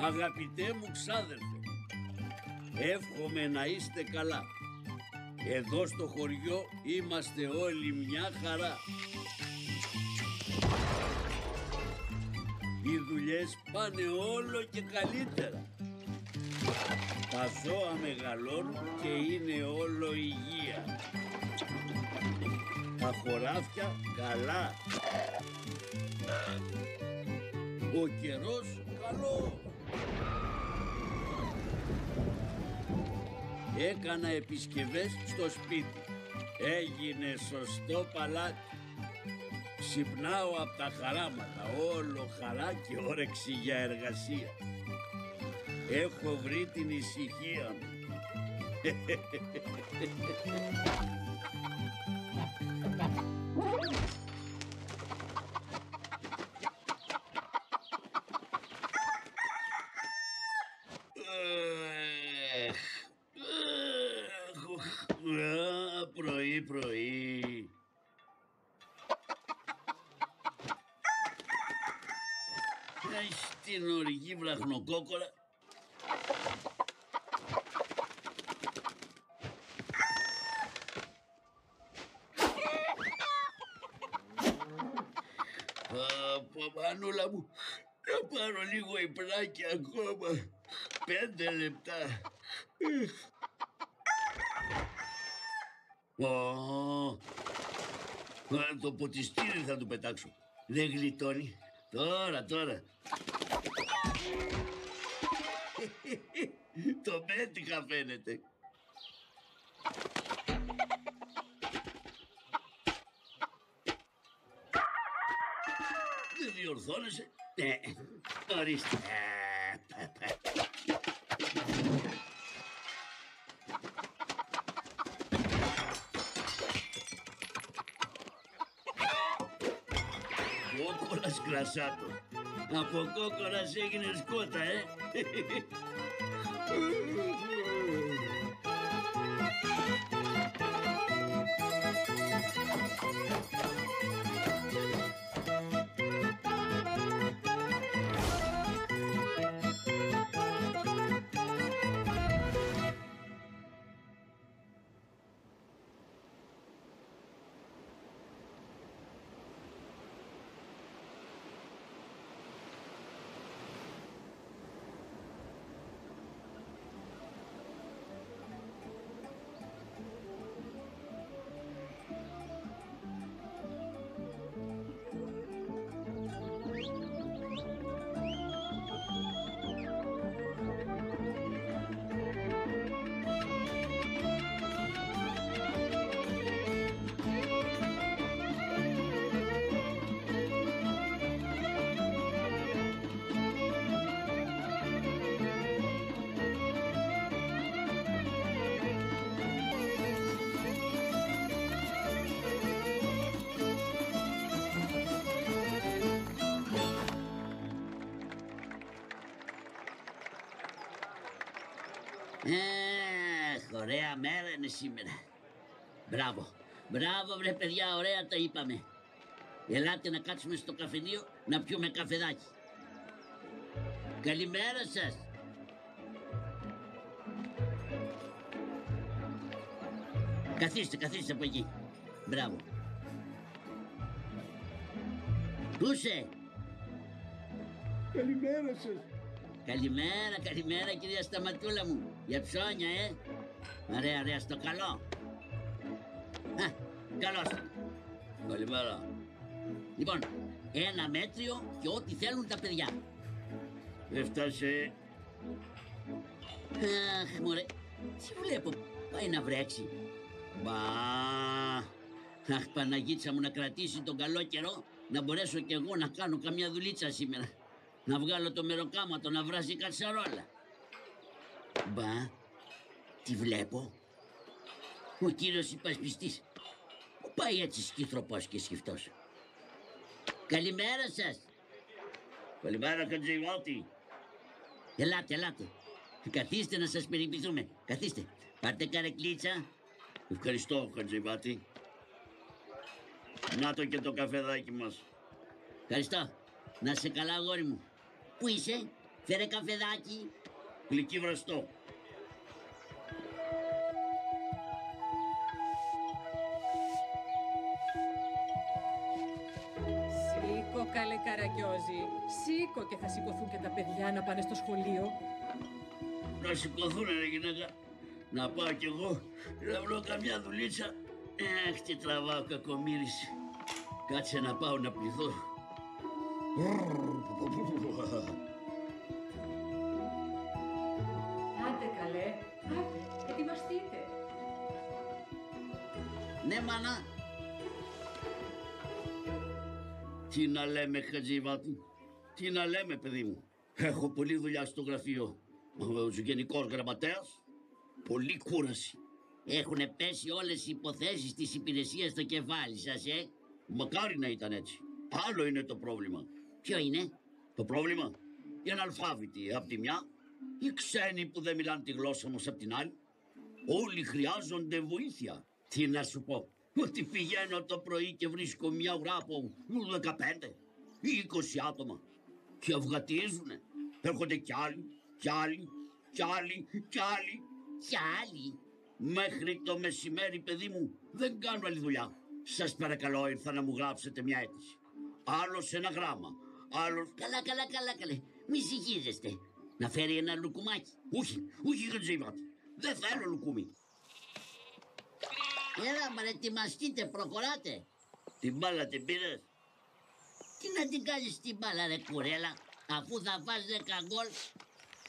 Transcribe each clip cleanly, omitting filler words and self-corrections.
Αγαπητέ μου ξάδερφε, εύχομαι να είστε καλά. Εδώ στο χωριό είμαστε όλοι μια χαρά. Οι δουλειές πάνε όλο και καλύτερα. Τα ζώα μεγαλώνουν και είναι όλο υγεία. Τα χωράφια καλά. Ο καιρός καλό. Έκανα επισκευές στο σπίτι. Έγινε σωστό παλάτι. Ξυπνάω από τα χαράματα, όλο χαρά και όρεξη για εργασία. Έχω βρει την ησυχία μου. Πρωί. Την οργή βραχνοκόκορα. Μανούλα μου, να πάρω λίγο υπνάκι ακόμα. 5 λεπτά. Το ποτιστήρι θα του πετάξω. Δεν γλιτώνει. Τώρα. Το πέτυχα φαίνεται. Δεν διορθώνεσαι. Ορίστε. Κόκορας κρασάτο. Από κόκορας έγινε σκότα, Ωραία μέρα είναι σήμερα. Μπράβο βρε παιδιά, ωραία τα είπαμε. Ελάτε να κάτσουμε στο καφενείο να πιούμε καφεδάκι. Καλημέρα σας. Καθίστε από εκεί. Μπράβο. Πού είσαι? Καλημέρα σας. Καλημέρα κυρία Σταματούλα μου. Για ψώνια, Ωραία, στο καλό. Καλώς. Καλημέρα. Λοιπόν, 1 μέτριο και ό,τι θέλουν τα παιδιά. Έφτασε. Αχ, μωρέ, τι βλέπω, πάει να βρέξει. Αχ, Παναγίτσα μου, να κρατήσει τον καλό καιρό, να μπορέσω κι εγώ να κάνω καμιά δουλίτσα σήμερα. Να βγάλω το μεροκάματο να βράζει κατσαρόλα. Τι βλέπω. Ο κύριος υπασπιστής. Πού πάει έτσι σκυθροπός και σκυφτός? Καλημέρα σας. Καλημέρα, Χατζηβάτη. Ελάτε. Καθίστε να σας περιποιηθούμε. Καθίστε. Πάρτε καρεκλίτσα. Ευχαριστώ, Χατζηβάτη. Να το και το καφεδάκι μας. Ευχαριστώ. Να σε καλά, αγόρι μου. Πού είσαι? Φέρε καφεδάκι. Γλυκύ βραστό. Σήκω, καλέ Καραγκιόζη. Σήκω και θα σηκωθούν και τα παιδιά να πάνε στο σχολείο. Να σηκωθούν ρε γυναίκα. Να πάω κι εγώ να βρω καμιά δουλίτσα. Αχ, τι τραβάω κακομοίρης. Κάτσε να πάω να πληθώ. Άντε καλέ, άντε, ετοιμαστείτε. Ναι, μάνα. Τι να λέμε, Χατζηβάτη. Τι να λέμε, παιδί μου. Έχω πολλή δουλειά στο γραφείο. Ο γενικός γραμματέας. Πολύ κούραση. Έχουνε πέσει όλες οι υποθέσεις της υπηρεσίας στο κεφάλι σας, Μακάρι να ήταν έτσι. Άλλο είναι το πρόβλημα. Ποιο είναι? Το πρόβλημα, οι αναλφάβητοι απ' τη μια, οι ξένοι που δεν μιλάνε τη γλώσσα μας απ' την άλλη. Όλοι χρειάζονται βοήθεια. Τι να σου πω, ότι πηγαίνω το πρωί και βρίσκω μια ουρά από 15 ή 20 άτομα και αυγατίζουνε. Έρχονται κι άλλοι, κι άλλοι, κι άλλοι, κι άλλοι. Κι άλλοι. Μέχρι το μεσημέρι, παιδί μου, δεν κάνω άλλη δουλειά. Σας παρακαλώ, ήρθα να μου γράψετε μια αίτηση. Άλλος ένα γράμμα, άλλος... Καλά. Μη συγχύζεστε. Να φέρει ένα λουκουμάκι. Όχι, Χατζηβάτη. Δεν θέλω λουκούμι. Έλα, μα ετοιμαστείτε, προχωράτε. Την μπάλα την πήρες? Τι να την κάνεις την μπάλα, ρε κουρέλα, αφού θα φας 10 γκολ.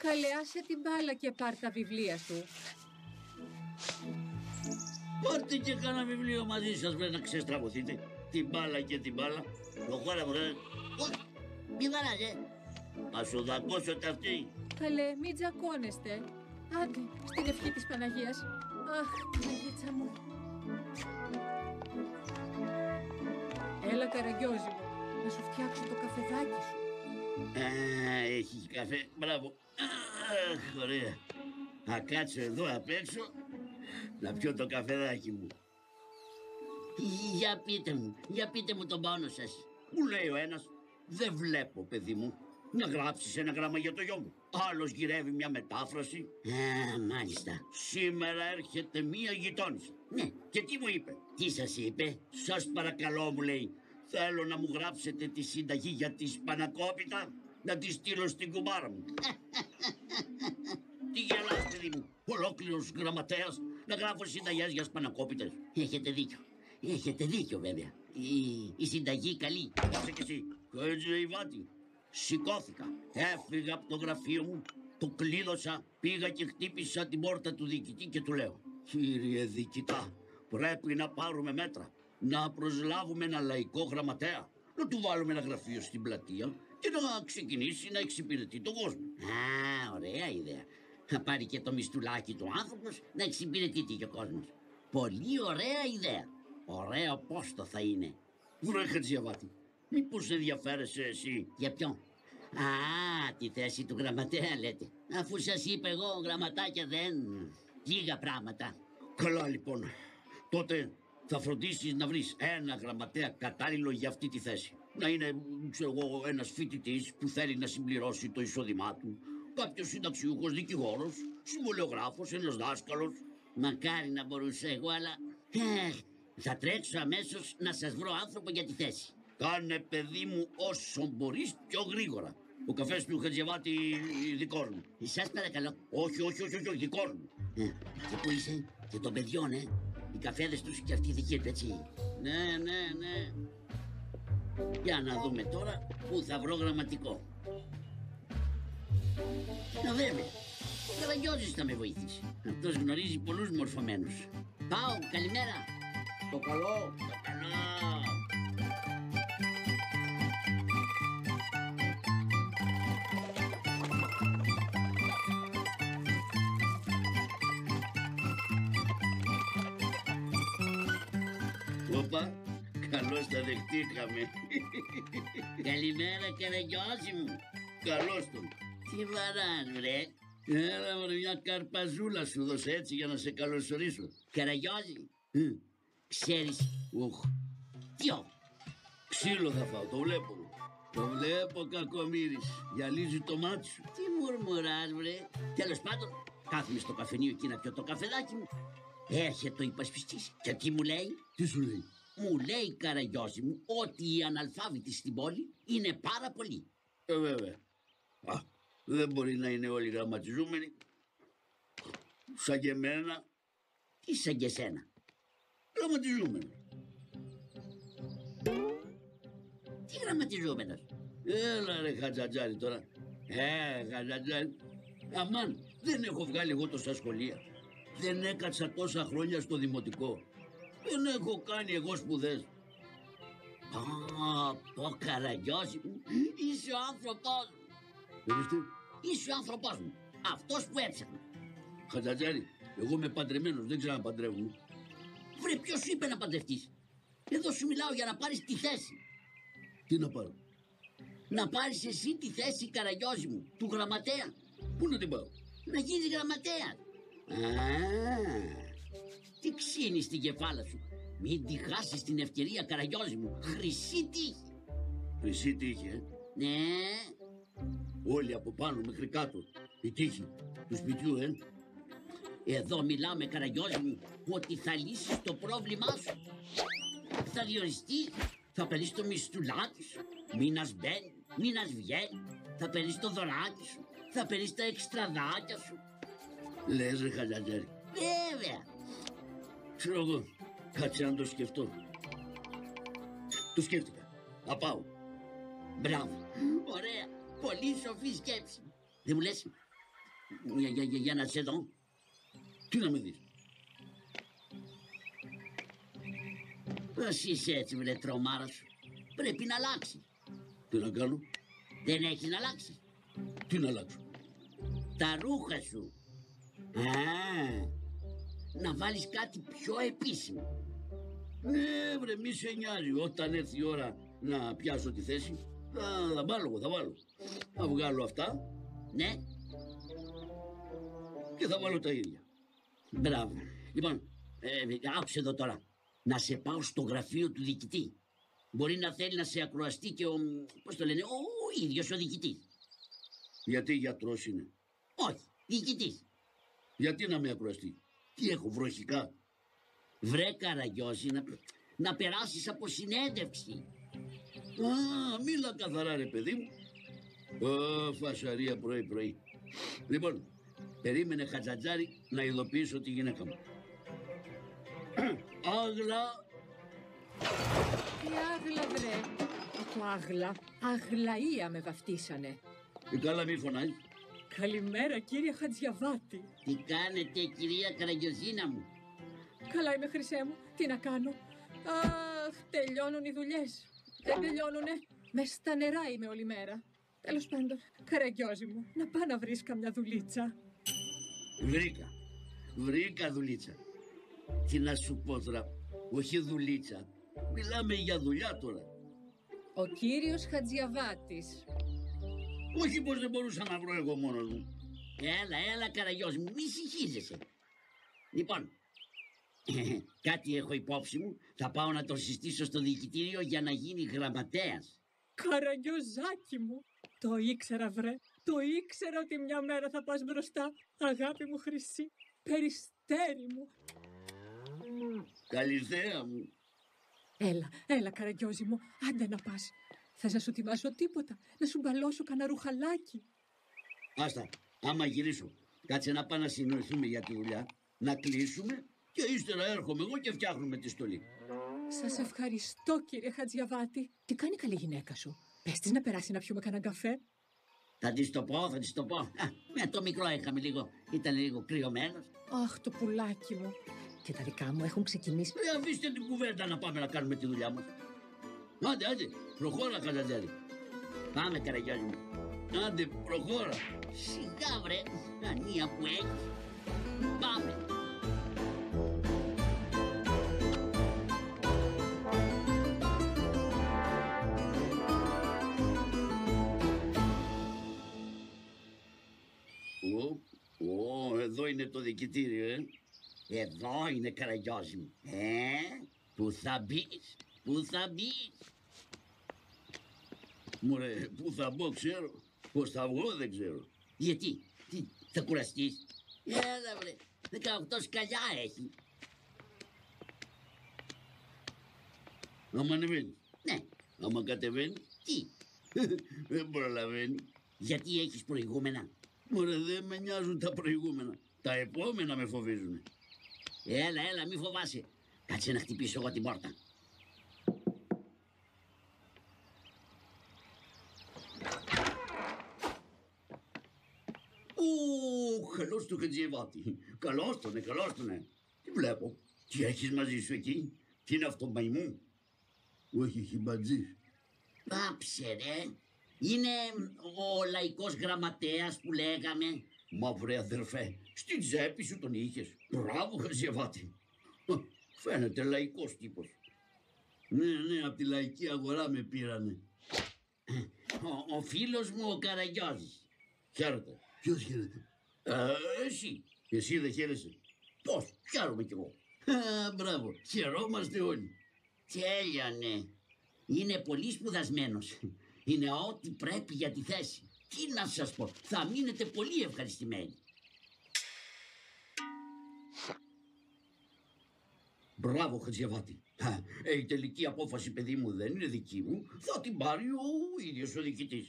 Καλέ, άσε την μπάλα και πάρ' τα βιβλία σου. Πάρτε και κάνα βιβλίο μαζί σας, βρε, να ξεστραβωθείτε. Την μπάλα και την μπάλα. Προχώρα, βρε. Όχι, μη βαράζε. Να σου δακώσω ταυτή. Καλέ, μην τζακώνεστε. Άντε, στην ευχή της Παναγίας. Αχ, Παναγίτσα μου. Έλα, Καραγκιόζη μου, να σου φτιάξω το καφεδάκι σου. Έχει καφέ. Μπράβο. Αχ, ωραία. Θα κάτσω εδώ απ' έξω να πιω το καφεδάκι μου. Για πείτε μου τον πόνο σας. Μου λέει ο ένας, δεν βλέπω, παιδί μου, να γράψεις ένα γράμμα για το γιο μου. Άλλος γυρεύει μια μετάφραση. Μάλιστα. Σήμερα έρχεται μια γειτόνισσα. Ναι. Και τι μου είπε? Τι σας είπε? Σας παρακαλώ, μου λέει, θέλω να μου γράψετε τη συνταγή για τη σπανακόπιτα, να τη στείλω στην κουμπάρα μου. Τι γελάς, παιδί μου, ολόκληρος γραμματέας να γράφω συνταγές για σπανακόπιτες. Έχετε δίκιο βέβαια. Η συνταγή καλή. Κάτσε κι εσύ, Χατζηβάτη. Σηκώθηκα, έφυγα από το γραφείο μου, το κλείδωσα, πήγα και χτύπησα την πόρτα του διοικητή και του λέω, κύριε διοικητά, πρέπει να πάρουμε μέτρα, να προσλάβουμε ένα λαϊκό γραμματέα, να του βάλουμε ένα γραφείο στην πλατεία και να ξεκινήσει να εξυπηρετεί τον κόσμο. Ωραία ιδέα. Θα πάρει και το μιστουλάκι του άνθρωπος να εξυπηρετεί και ο κόσμος. Πολύ ωραία ιδέα. Ωραίο πόστο θα είναι. Βρε Χατζηβάτη, μήπως ενδιαφέρεσαι εσύ? Για ποιον? Τη θέση του γραμματέα λέτε. Αφού σας είπα εγώ, γραμματάκια δεν... Λίγα πράγματα. Καλά λοιπόν, τότε θα φροντίσεις να βρεις ένα γραμματέα κατάλληλο για αυτή τη θέση. Να είναι, ξέρω εγώ, ένας φοιτητής που θέλει να συμπληρώσει το εισόδημά του, κάποιος συνταξιούχος, δικηγόρος, συμβολιογράφος, ένας δάσκαλος. Μακάρι να μπορούσα εγώ, αλλά... θα τρέξω αμέσως να σας βρω άνθρωπο για τη θέση. Κάνε, παιδί μου, όσο μπορείς πιο γρήγορα. Ο καφές του Χατζηβάτη δικός μου. Σας παρακαλώ. Όχι, δικός μου. Και πού είσαι? Και των παιδιών, Οι καφέδες τους και αυτοί δικοί του, έτσι. Ναι. Για να δούμε τώρα πού θα βρω γραμματικό. Βέβαια, ο Καραγκιόζης θα με βοηθήσει. Αυτός γνωρίζει πολλούς μορφωμένους. Πάω, καλημέρα. Το καλό. Όπα, καλώς τα δεχτήκαμε. Καλημέρα, Καραγκιόζη μου. Καλώς τον. Τι βαράν, βρε. Έλα, μωρέ, μια καρπαζούλα σου δώσε έτσι για να σε καλωσορίσω. Καραγκιόζη, ξέρεις... Οχ, Ποιο? ξύλο θα φάω, το βλέπω. Το βλέπω, κακομοίρης. Γυαλίζει το μάτι σου. Τι μουρμουράς, βρε. Τέλος πάντων, κάθομαι στο καφενείο εκεί να πιω το καφεδάκι μου. Έρχεται ο υπασπιστής και τι μου λέει? Τι σου λέει? Μου λέει, Καραγιώζη μου, ότι οι αναλφάβητοι στην πόλη είναι πάρα πολλοί. Βέβαια. Δεν μπορεί να είναι όλοι γραμματιζούμενοι. Σαν και εμένα. Τι σαν και σένα? Γραμματιζούμενοι. Τι γραμματιζόμενος? Έλα ρε Χατζατζάρη τώρα. Χατζατζάρη. Αμάν, δεν έχω βγάλει εγώ τόσα σχολεία. Δεν έκατσα τόσα χρόνια στο δημοτικό. Δεν έχω κάνει εγώ σπουδές. Πω, Καραγιώζη μου, είσαι ο άνθρωπός μου. Ορίστε. Είσαι ο άνθρωπός μου. Αυτός που έψαχνα. Χατζατζάρη, εγώ είμαι παντρεμένος, δεν ξέρω να παντρεύομαι. Βρε, ποιος σου είπε να παντρευτείς? Εδώ σου μιλάω για να πάρεις τη θέση. Τι να πάρω? Να πάρεις εσύ τη θέση, Καραγιώζη μου, του γραμματέα. Πού να την πάω? Να γίνεις γραμματέα. Τι ξύνεις στην κεφάλα σου? Μην τη χάσεις την ευκαιρία, Καραγιώζη μου. Χρυσή τύχη. Χρυσή τύχη, Ναι. Όλοι από πάνω μέχρι κάτω. Η τύχη του σπιτιού, Εδώ μιλάμε, Καραγιώζη μου, ότι θα λύσεις το πρόβλημά σου. Θα διοριστείς, θα παίρνεις το μισθουλάκι σου. Μήνας μπαίνει, μήνας βγαίνει. Θα παίρνεις το δωράκι σου. Θα παίρνεις τα εξτραδάκια σου. Λες ρε Χατζατζάρη. Βέβαια. Ξέρω εγώ, κάτσε να το σκεφτώ. Το σκέφτηκα. Θα πάω. Μπράβο. Ωραία. Πολύ σοφή σκέψη. Δεν μου λες? Για να σε δω. Τι να με δεις? Πώς είσαι έτσι, βρε τρομάρα σου? Πρέπει να αλλάξει. Τι να κάνω? Δεν έχεις να αλλάξει? Τι να αλλάξω? Τα ρούχα σου. Να βάλεις κάτι πιο επίσημο. Ναι βρε, μη σε νοιάζει. Όταν έρθει η ώρα να πιάσω τη θέση, θα βάλω. Θα βγάλω αυτά. Ναι. Και θα βάλω τα ίδια. Μπράβο. Λοιπόν, άκουσε εδώ τώρα. Να σε πάω στο γραφείο του διοικητή. Μπορεί να θέλει να σε ακροαστεί και πώς το λένε, ο ίδιος ο διοικητής. Γιατί γιατρός είναι? Όχι, διοικητής. Γιατί να με ακροαστεί? Τι έχω, βροχικά? Βρε Καραγιώζη, να περάσεις από συνέντευξη. Μίλα καθαρά ρε παιδί μου. Φασαρία πρωί. Λοιπόν, περίμενε Χατζατζάρη να ειδοποιήσω τη γυναίκα μου. Άγλα. Τι άγλα, βρε. Από άγλα. Αγλαία με βαφτίσανε. Καλά μη φωνάζεις. Καλημέρα, κύριε Χατζιαβάτη. Τι κάνετε, κυρία Καραγιοζίνα μου? Καλά είμαι, Χρυσέ μου. Τι να κάνω? Αχ, τελειώνουν οι δουλειές. Δεν τελειώνουνε. Μες στα νερά είμαι όλη μέρα. Τέλος πάντων, Καραγιώζη μου, να πάω να βρεις καμιά δουλίτσα. Βρήκα δουλίτσα. Τι να σου πω τώρα? Όχι δουλίτσα. Μιλάμε για δουλειά τώρα. Ο κύριος Χατζιαβάτης. Όχι πως δεν μπορούσα να βρω εγώ μόνος μου. Έλα, Καραγιώζη μου, μη συγχύζεσαι. Λοιπόν, κάτι έχω υπόψη μου. Θα πάω να το συστήσω στο διοικητήριο για να γίνει γραμματέας. Καραγιόζάκι μου, το ήξερα, βρε. Το ήξερα ότι μια μέρα θα πας μπροστά. Αγάπη μου χρυσή, περιστέρι μου. Καλυθέα μου. Έλα, Καραγιώζη μου, άντε να πας. Θες να σου ετοιμάσω τίποτα, να σου μπαλώσω κανένα ρουχαλάκι? Άστα, άμα γυρίσω, κάτσε να πάμε να συνοηθούμε για τη δουλειά, να κλείσουμε και ύστερα έρχομαι εγώ και φτιάχνουμε τη στολή. Σας ευχαριστώ, κύριε Χατζιαβάτη. Τι κάνει η καλή γυναίκα σου? Πες της να περάσει να πιούμε κανένα καφέ. Θα της το πω. Με το μικρό είχαμε λίγο, ήταν λίγο κρυωμένος. Αχ, το πουλάκι μου. Και τα δικά μου έχουν ξεκινήσει. Αφήστε την κουβέντα να πάμε να κάνουμε τη δουλειά μας. Άντε, προχώρα Χατζατζάρη. Πάμε, Καραγιώζη μου. Άντε, προχώρα. Σιγά, βρε, ανία που έχεις. Πάμε. Εδώ είναι το διοικητήριο, Εδώ είναι, Καραγιώζη μου. Πού θα μπεις? Μωρέ, πού θα μπω ξέρω, πώς θα βγω δεν ξέρω. Γιατί, θα κουραστείς? Έλα βρε, 18 σκαλιά έχει. Άμα ανεβαίνει. Ναι, Άμα κατεβαίνει. τι, Δεν προλαβαίνει. γιατί έχεις προηγούμενα? Μωρέ, δεν με νοιάζουν τα προηγούμενα. Τα επόμενα με φοβίζουν. Έλα, μη φοβάσαι. Κάτσε να χτυπήσω εγώ την πόρτα. Καλώς το Χατζιεβάτη. Καλώς τον. Τι βλέπω. Τι έχεις μαζί σου εκεί. Τι είναι αυτό, μαϊμού? Όχι, χιμπατζής. Πάψε ρε. Είναι ο λαϊκός γραμματέας που λέγαμε. Μα βρε αδερφέ, στην τσέπη σου τον είχες. Μπράβο, Χατζιεβάτη. Φαίνεται λαϊκός τύπος. Ναι, από τη λαϊκή αγορά με πήρανε. Ο φίλος μου ο Καραγιώζης. Χαίρετε. Ποιος χαίρεται? Εσύ. Εσύ δεν χαίρεσαι? Πώς, χαίρομαι κι εγώ. Μπράβο, χαιρόμαστε όλοι. Τέλειωνε. Είναι πολύ σπουδασμένος. Είναι ό,τι πρέπει για τη θέση. Τι να σας πω, θα μείνετε πολύ ευχαριστημένοι. Μπράβο, Χατζιαβάτη. Η τελική απόφαση, παιδί μου, δεν είναι δική μου. Θα την πάρει ο ίδιος ο διοικητής.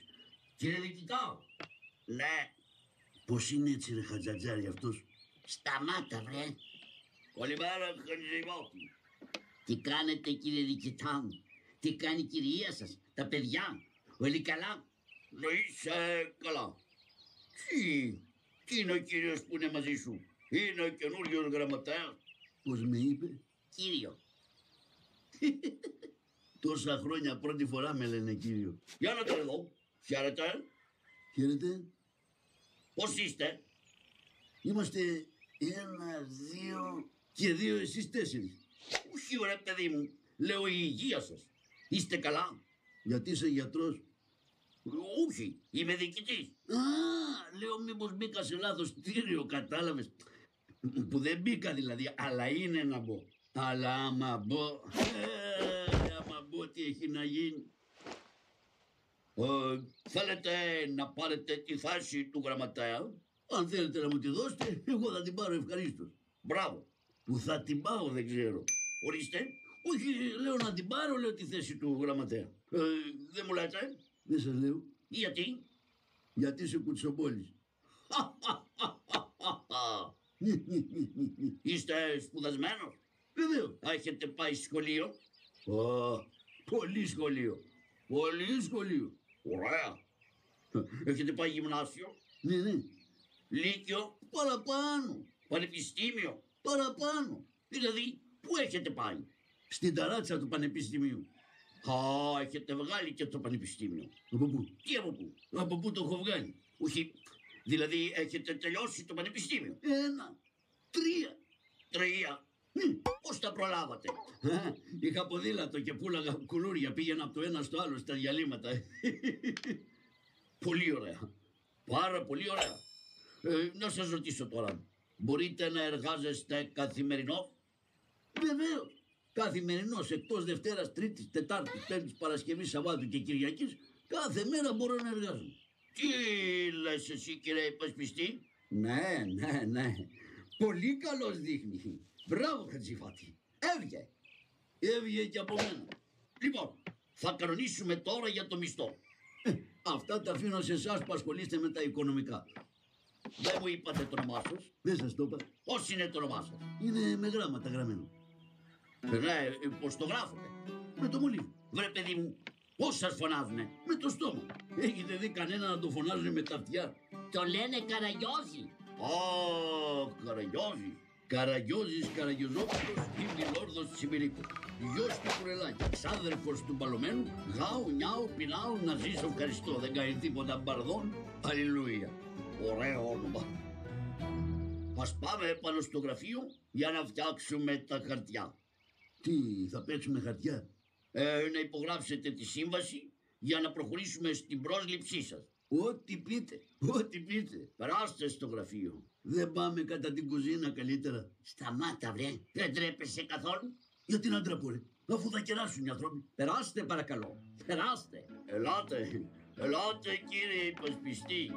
Κύριε διοικητά. Ναι, Πώς είναι έτσι, ρε Χατζατζάρη αυτός? σταμάτα βρε. Καλημέρα, Χατζιαβάτη. Τι κάνετε κύριε διοικητά μου? Τι κάνει η κυρία σας, τα παιδιά? Όλοι καλά? Να είσαι καλά. Τι είναι ο κύριος που είναι μαζί σου? Είναι ο καινούριος γραμματέας? Πώς με είπε? Κύριο. Τόσα χρόνια πρώτη φορά με λένε κύριο. Για να το εδώ. Χαίρετε. Χαίρετε. Πώς είστε? Είμαστε 1, 2 και 2 εσείς 4. Όχι ρε παιδί μου, λέω η υγεία σας. Είστε καλά? Γιατί είσαι γιατρός? Όχι, είμαι διοικητής. Λέω μήπως μπήκα σε λάθος κτίριο, κατάλαβες? Που δεν μπήκα δηλαδή, αλλά είναι να μπω. Αλλά άμα μπω, τι έχει να γίνει? Θέλετε να πάρετε τη θέση του γραμματέα? Αν θέλετε να μου τη δώσετε, εγώ θα την πάρω ευχαρίστως. Μπράβο. Που θα την πάω δεν ξέρω. Ορίστε. Όχι, λέω να την πάρω, λέω τη θέση του γραμματέα. Δεν μου λέτε? Δεν σας λέω. Γιατί? Γιατί είσαι κουτσομπόλης. Είστε σπουδασμένος? Βεβαίως. Έχετε πάει σχολείο? Πολύ σχολείο. Πολύ σχολείο. Ωραία. Έχετε πάει γυμνάσιο? Ναι. Λύκειο? Παραπάνω. Πανεπιστήμιο? Παραπάνω. Δηλαδή, πού έχετε πάει? Στην ταράτσα του πανεπιστημίου. Έχετε βγάλει και το πανεπιστήμιο. Από πού? Τι από πού? Από πού το έχω βγάλει? Όχι, δηλαδή έχετε τελειώσει το πανεπιστήμιο. 1, 3. 3. Πώς τα προλάβατε? Είχα ποδήλατο και πούλαγα κουλούρια. Πήγαινα από το ένα στο άλλο στα διαλύματα. Πολύ ωραία. Πάρα πολύ ωραία. Να σας ρωτήσω τώρα. Μπορείτε να εργάζεστε καθημερινό? Βεβαίως. Καθημερινός, εκτός Δευτέρας, Τρίτης, Τετάρτης, Πέμπτης, Παρασκευής, Σαββάτου και Κυριακής, κάθε μέρα μπορώ να εργάζομαι. Τι λες εσύ κύριε υπασπιστή? Ναι. Πολύ καλός δείχνει. Μπράβο Χατζιφάτη. Έβγε και από μένα. Λοιπόν, θα κανονίσουμε τώρα για το μισθό. Αυτά τα αφήνω σε εσάς που ασχολείστε με τα οικονομικά. Δεν μου είπατε το όνομά σας? Δεν σας το είπα. Πώς είναι το όνομά σας? Είναι με γράμματα γραμμένο. Ναι, πώς το γράφετε? Με το μολύβι. Βρε παιδί μου, πώς σας φωνάζουνε? Με το στόμα. Έχετε δει κανένα να το φωνάζουν με τα αυτιά? Το λένε Καραγιώζη. Καραγιώζη. Καραγιώζης Καραγιωζόπουλος ή Μιλόρδος Τσιμυρίκος. Γιος του Κουρελάκη, ξάδερφος του Μπαλωμένου, γάου, νιάου, πεινάου, να ζήσω ευχαριστώ. Δεν κάνει τίποτα μπαρδόν. Αλληλούια. Ωραίο όνομα. Ας πάμε πάνω στο γραφείο για να φτιάξουμε τα χαρτιά. Τι, θα παίξουμε χαρτιά? Να υπογράψετε τη σύμβαση για να προχωρήσουμε στην πρόσληψή σας. Ό,τι πείτε. Περάστε στο γραφείο. Δεν πάμε κατά την κουζίνα καλύτερα? Σταμάτα βρε, δεν τρέπεσαι καθόλου? Γιατί να ντραπώ ρε? αφού θα κεράσουν οι άνθρωποι. Περάστε παρακαλώ, περάστε. Ελάτε κύριε υπασπιστή.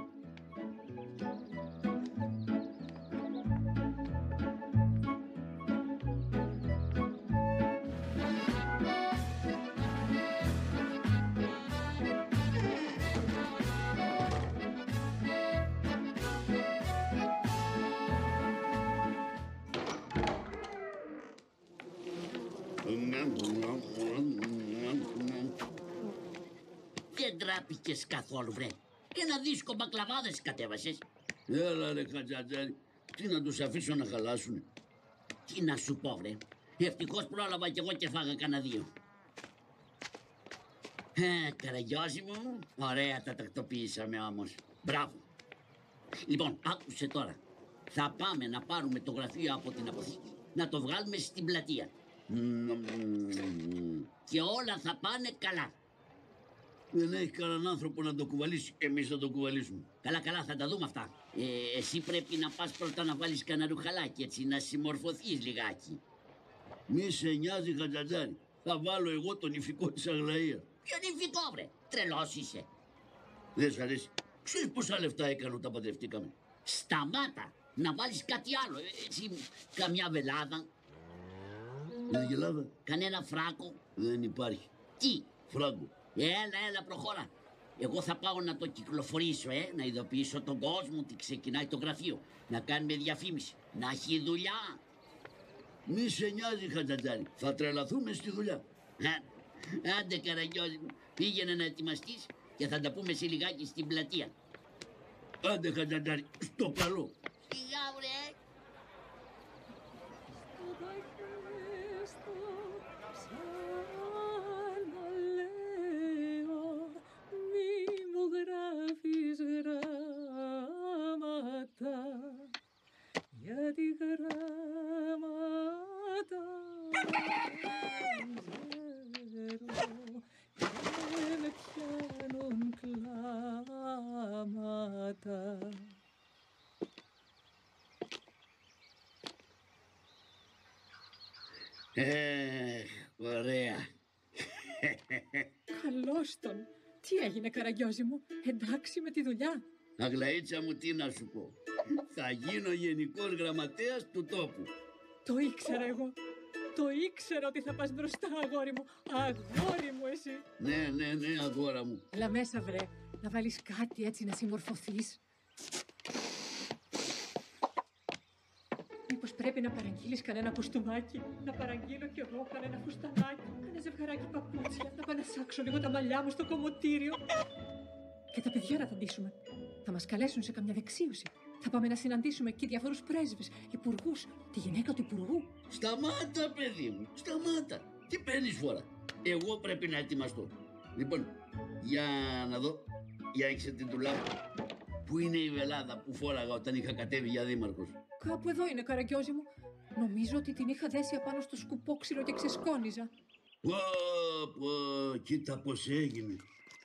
Δεν τράπηκες καθόλου, βρε. Και ένα δίσκο μπακλαβάδες κατέβασες. Έλα ρε Χατζατζάρη, τι να τους αφήσω να χαλάσουν. Τι να σου πω, βρε. Ευτυχώς πρόλαβα κι εγώ και φάγα κανένα δύο. Καραγιώζη μου, ωραία τα τακτοποιήσαμε όμως. Μπράβο. Λοιπόν, άκουσε τώρα. Θα πάμε να πάρουμε το γραφείο από την αποθήκη. Να το βγάλουμε στην πλατεία. Και όλα θα πάνε καλά. Δεν έχει κανέναν άνθρωπο να το κουβαλήσει. Εμείς θα το κουβαλήσουμε. Καλά, θα τα δούμε αυτά. Εσύ πρέπει να πας πρώτα να βάλεις κανένα ρουχαλάκι, έτσι, να συμμορφωθείς λιγάκι. Μη σε νοιάζει Χατζατζάρη. Θα βάλω εγώ τον ηφικό της Αγλαΐας. Ποιον ηφικό, βρε. Τρελός είσαι. Δεν σ' αρέσει. Ξέρεις πόσα λεφτά έκανε όταν παντρευτήκαμε. Σταμάτα. Να βάλεις κάτι άλλο. Έτσι, καμιά βελάδα. Δεν γελάδα. Κανένα φράκο. Δεν υπάρχει. Τι. Φράγκο. Έλα, προχώρα. Εγώ θα πάω να το κυκλοφορήσω, να ειδοποιήσω τον κόσμο ότι ξεκινάει το γραφείο. Να κάνουμε διαφήμιση. Να έχει δουλειά. Μη σε νοιάζει Χατζατζάρη. Θα τρελαθούμε στη δουλειά. Άντε Καραγιώζη μου, πήγαινε να ετοιμαστείς και θα τα πούμε σε λιγάκι στην πλατεία. Άντε Χατζατζάρη, στο καλό. Σιγά, βρε. Γιατί γράμματα δεν με πιάνουν κλάματα. Ωραία. Καλώς τον. Τι έγινε Καραγιώζη μου, εντάξει με τη δουλειά? Αγλαΐτσα μου, τι να σου πω. Θα γίνω γενικός γραμματέας του τόπου. Το ήξερα εγώ. Το ήξερα ότι θα πας μπροστά, αγόρι μου. Αγόρι μου εσύ. Ναι, αγόρα μου. Έλα μέσα, βρε. Να βάλεις κάτι έτσι να συμμορφωθείς. Μήπως πρέπει να παραγγείλεις κανένα κουστούμάκι? Να παραγγείλω κι εγώ κανένα φουστανάκι, κανένα ζευγαράκι παπούτσια. Να πάω να σάξω λίγο τα μαλλιά μου στο κομμωτήριο. Και τα παιδιά να θαντήσουμε. Θα μας καλέσουν σε καμιά δεξίωση. Θα πάμε να συναντήσουμε εκεί διάφορους πρέσβες, υπουργούς, τη γυναίκα του υπουργού. Σταμάτα, παιδί μου, σταμάτα. Τι παίρνεις φορά? Εγώ πρέπει να ετοιμαστώ. Λοιπόν, για να δω. Για έξε την τουλάπα. Πού είναι η βελάδα που φόραγα όταν είχα κατέβει για δήμαρχος? Κάπου εδώ είναι, Καραγιώζη μου. Νομίζω ότι την είχα δέσει απάνω στο σκουπόξυλο και ξεσκόνιζα. Πω, κοίτα πως έγινε.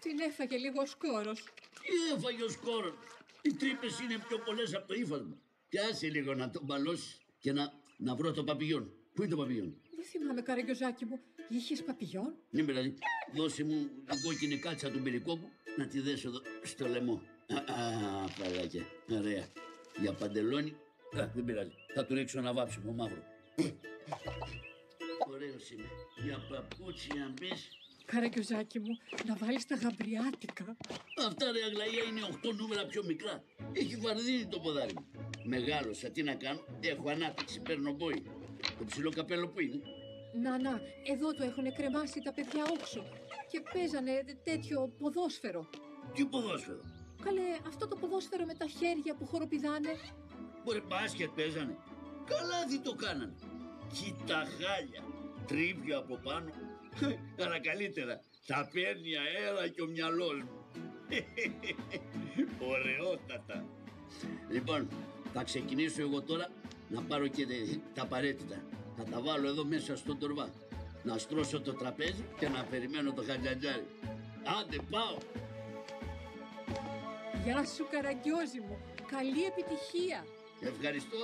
Την έφαγε λίγο ο σκόρος. Τι έφαγε ο σκόρος? Οι τρύπες είναι πιο πολλές από το ύφασμα. Και άσε λίγο να τον μπαλώσεις και να βρω το παπηγιόν. Πού είναι το παπηγιόν? Δεν θυμάμαι, Καραγιωζάκι μου. Είχες παπηγιόν? Ναι, δηλαδή, δώσε μου την κόκκινη κάτσα του περικόπου να τη δέσω εδώ στο λαιμό. Παλάκια, ωραία. Για παντελόνι, δεν πειράζει. Θα του ρίξω ένα βάψιμο μαύρο. Ωραίος είναι. Για παπούτσι να μπεις. Καραγιωζάκι μου, να βάλεις τα γαμπριάτικα. Αυτά ρε Αγλαία είναι 8 νούμερα πιο μικρά. Έχει βαρδίνει το ποδάρι μου. Μεγάλωσα, τι να κάνω, έχω ανάπτυξη, παίρνω μπόι. Το ψηλό καπέλο που είναι? Να, εδώ το έχουν κρεμάσει τα παιδιά όξω. Και παίζανε τέτοιο ποδόσφαιρο. Τι ποδόσφαιρο? Καλέ, αυτό το ποδόσφαιρο με τα χέρια που χοροπηδάνε. Μπορεί μπάσκετ παίζανε. Καλάθι το κάνανε. Κοίτα χάλια. Τρίβια από πάνω. Αλλά καλύτερα. Θα παίρνει αέρα και ο μυαλός μου. Ωραιότατα. Λοιπόν, θα ξεκινήσω εγώ τώρα να πάρω και τα απαραίτητα. Θα τα βάλω εδώ μέσα στον τορβά. Να στρώσω το τραπέζι και να περιμένω το Χατζατζάρι. Άντε, πάω. Γεια σου, Καραγιώζη μου. Καλή επιτυχία. Ευχαριστώ.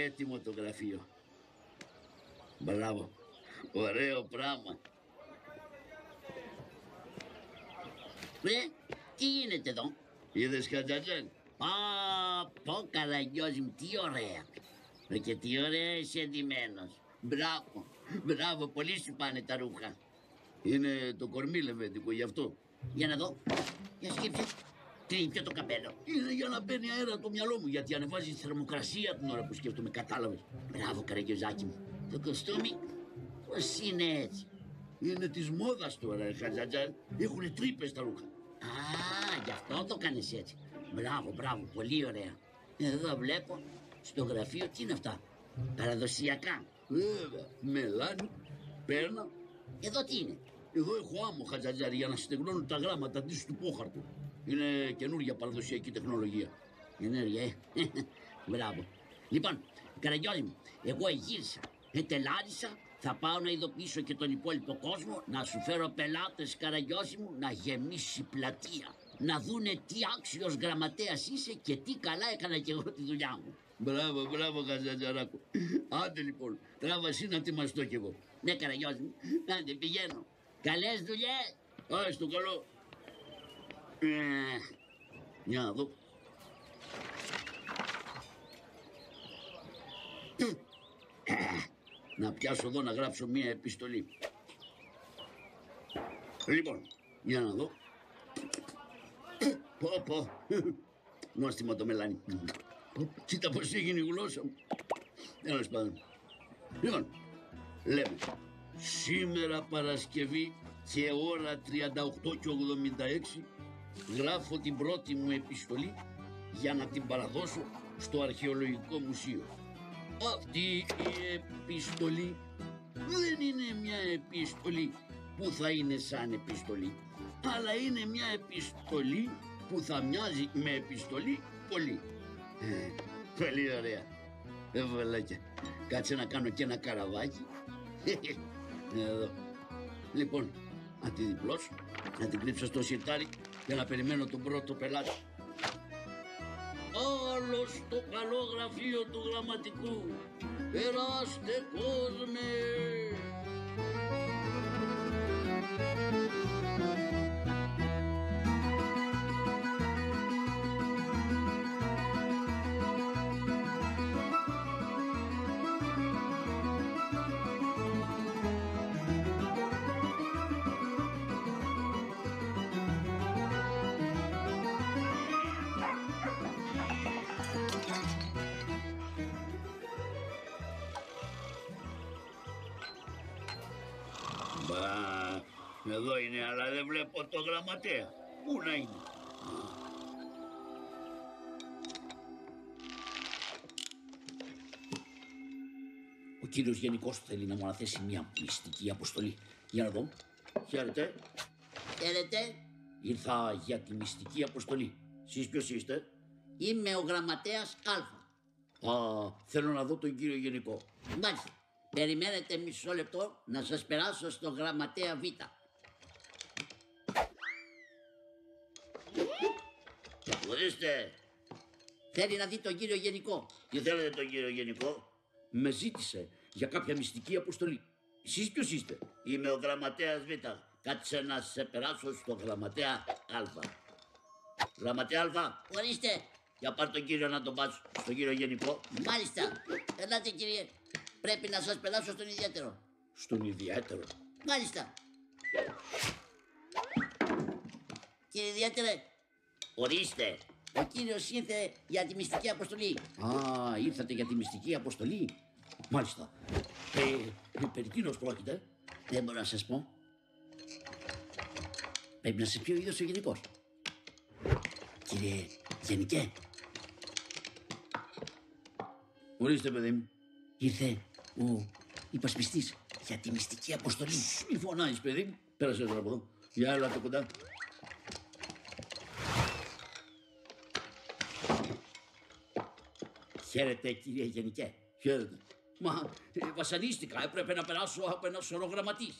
έτοιμο το γραφείο. Μπράβο. Ωραίο πράγμα. Τι γίνεται εδώ? Είδες Χατζατζάν? Πω Καραγιώζη μου, τι ωραία. Και τι ωραία είσαι εντυμένος. Μπράβο, μπράβο, πολύ σου πάνε τα ρούχα. Είναι το κορμί λεβέντικο, γι' αυτό. Για να δω, για σκύψε. Τι πιο το καπέλο. Είναι για να μπαίνει αέρα το μυαλό μου, γιατί ανεβάζει τη θερμοκρασία την ώρα που σκέφτομαι, κατάλαβες. Μπράβο Καραγιωζάκι μου. Το κοστούμι, πώς είναι έτσι? Είναι της μόδας τώρα, Χατζατζάν. Έχουνε τρύπες τα ρούχα. Γι' αυτό το κάνεις έτσι. Μπράβο, μπράβο, πολύ ωραία. Εδώ βλέπω, στο γραφείο, τι είναι αυτά? Παραδοσιακά. Βέβαια, μελάνι, πέρνα. Εδώ τι είναι? Εδώ έχω άμμο, Χατζατζάρη, για να στεγνώνουν τα γράμματα αντίστοιχα του πόχαρτου. Είναι καινούργια παραδοσιακή τεχνολογία. Καινούργια, Μπράβο. Λοιπόν, Καραγιώζη μου, εγώ γύρισα, τελάρισα, θα πάω να ειδοποιήσω και τον υπόλοιπο κόσμο, να σου φέρω πελάτες, Καραγιώζη μου, να γεμίσει πλατεία. Να δούνε τι άξιος γραμματέας είσαι και τι καλά έκανα κι εγώ τη δουλειά μου. Μπράβο, μπράβο, Χατζατζαράκο. Άντε λοιπόν, τράβα εσύ να ετοιμαστώ κι εγώ. Ναι, Καραγιώζη μου, άντε πηγαίνω. Καλές δουλειές. Άι, στο καλό. Για να δω. Να πιάσω εδώ να γράψω μία επιστολή. Λοιπόν, για να δω. Πω. Νόστιμο το μελάνι. Κοίτα πως έγινε η γλώσσα μου. Τέλος πάντων. Λοιπόν, λέμε. Σήμερα Παρασκευή και ώρα 38:86 γράφω την πρώτη μου επιστολή για να την παραδώσω στο Αρχαιολογικό Μουσείο. Αυτή η επιστολή δεν είναι μια επιστολή που θα είναι σαν επιστολή, αλλά είναι μια επιστολή που θα μοιάζει με επιστολή πολύ. Πολύ ωραία. Βελάκια. Κάτσε να κάνω και ένα καραβάκι. Εδώ. Λοιπόν, να τη διπλώσω, να την κρύψω στο σιρτάρι για να περιμένω τον πρώτο πελάτη. Άλλο στο καλό γραφείο του γραμματικού. Περάστε κόσμε. Εδώ είναι, αλλά δεν βλέπω το γραμματέα. Πού να είναι? Ο κύριος Γενικός θέλει να μου αναθέσει μια μυστική αποστολή. Για να δω. Χαίρετε. Χαίρετε. Ήρθα για τη μυστική αποστολή. Εσείς ποιος είστε? Είμαι ο γραμματέας Α. Θέλω να δω τον κύριο Γενικό. Μάλιστα. Περιμένετε μισό λεπτό να σας περάσω στο γραμματέα Β. Ορίστε. Θέλει να δει τον κύριο Γενικό. Τι θέλετε τον κύριο Γενικό? Με ζήτησε για κάποια μυστική αποστολή. Εσείς ποιος είστε? Είμαι ο γραμματέας Β. Κάτσε να σε περάσω στο γραμματέα Α. Γραμματέα Α. Ορίστε. Για πάρ' τον κύριο να τον πας στον κύριο Γενικό. Μάλιστα. Ελάτε κύριε. Πρέπει να σας περάσω στον ιδιαίτερο. Στον ιδιαίτερο? Μάλιστα. Κύριε ιδιαίτερε. Ορίστε. Ο κύριος ήρθε για τη μυστική αποστολή. Ήρθατε για τη μυστική αποστολή. Μάλιστα. Περί τίνος πρόκειται? Δεν μπορώ να σας πω. Πρέπει να σας πει ο ίδιος ο Γενικός. Κύριε Γενικέ. Ορίστε παιδί μου. Ήρθε ο υπασπιστής για τη μυστική αποστολή. Μη φωνάζεις παιδί μου. Πέρασε τώρα από εδώ. Για έλατε κοντά. Χαίρετε κύριε Γενικέ. Χαίρετε. Μα βασανίστηκα, έπρεπε να περάσω από ένα σωρό γραμματείς.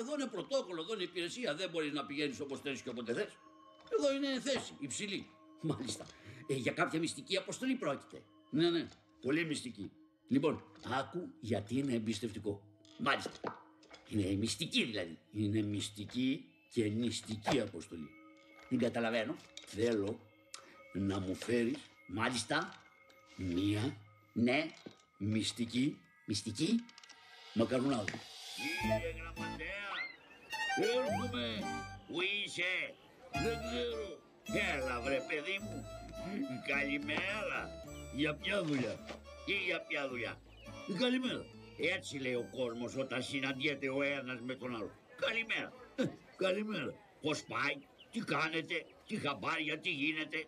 Εδώ είναι πρωτόκολλο, εδώ είναι υπηρεσία. Δεν μπορείς να πηγαίνεις όπως θέλεις και όποτε θες. Εδώ είναι θέση, υψηλή. Μάλιστα. Για κάποια μυστική αποστολή πρόκειται. Ναι. Πολύ μυστική. Λοιπόν, άκου γιατί είναι εμπιστευτικό. Μάλιστα. Είναι μυστική δηλαδή. Είναι μυστική και νηστική αποστολή. Δεν καταλαβαίνω. Θέλω να μου φέρεις, μάλιστα, μία, ναι, μυστική μακαρουνάδα. Κύριε Γραμματέα, έρχομαι. Πού είσαι? Δεν ξέρω. Έλα βρε παιδί μου. Καλημέρα. Για ποια δουλειά? Για ποια δουλειά? Καλημέρα. Έτσι λέει ο κόσμος όταν συναντιέται ο ένας με τον άλλο. Καλημέρα. Καλημέρα. Πώς πάει? Τι κάνετε? Τι χαμπάρια? Τι γίνεται?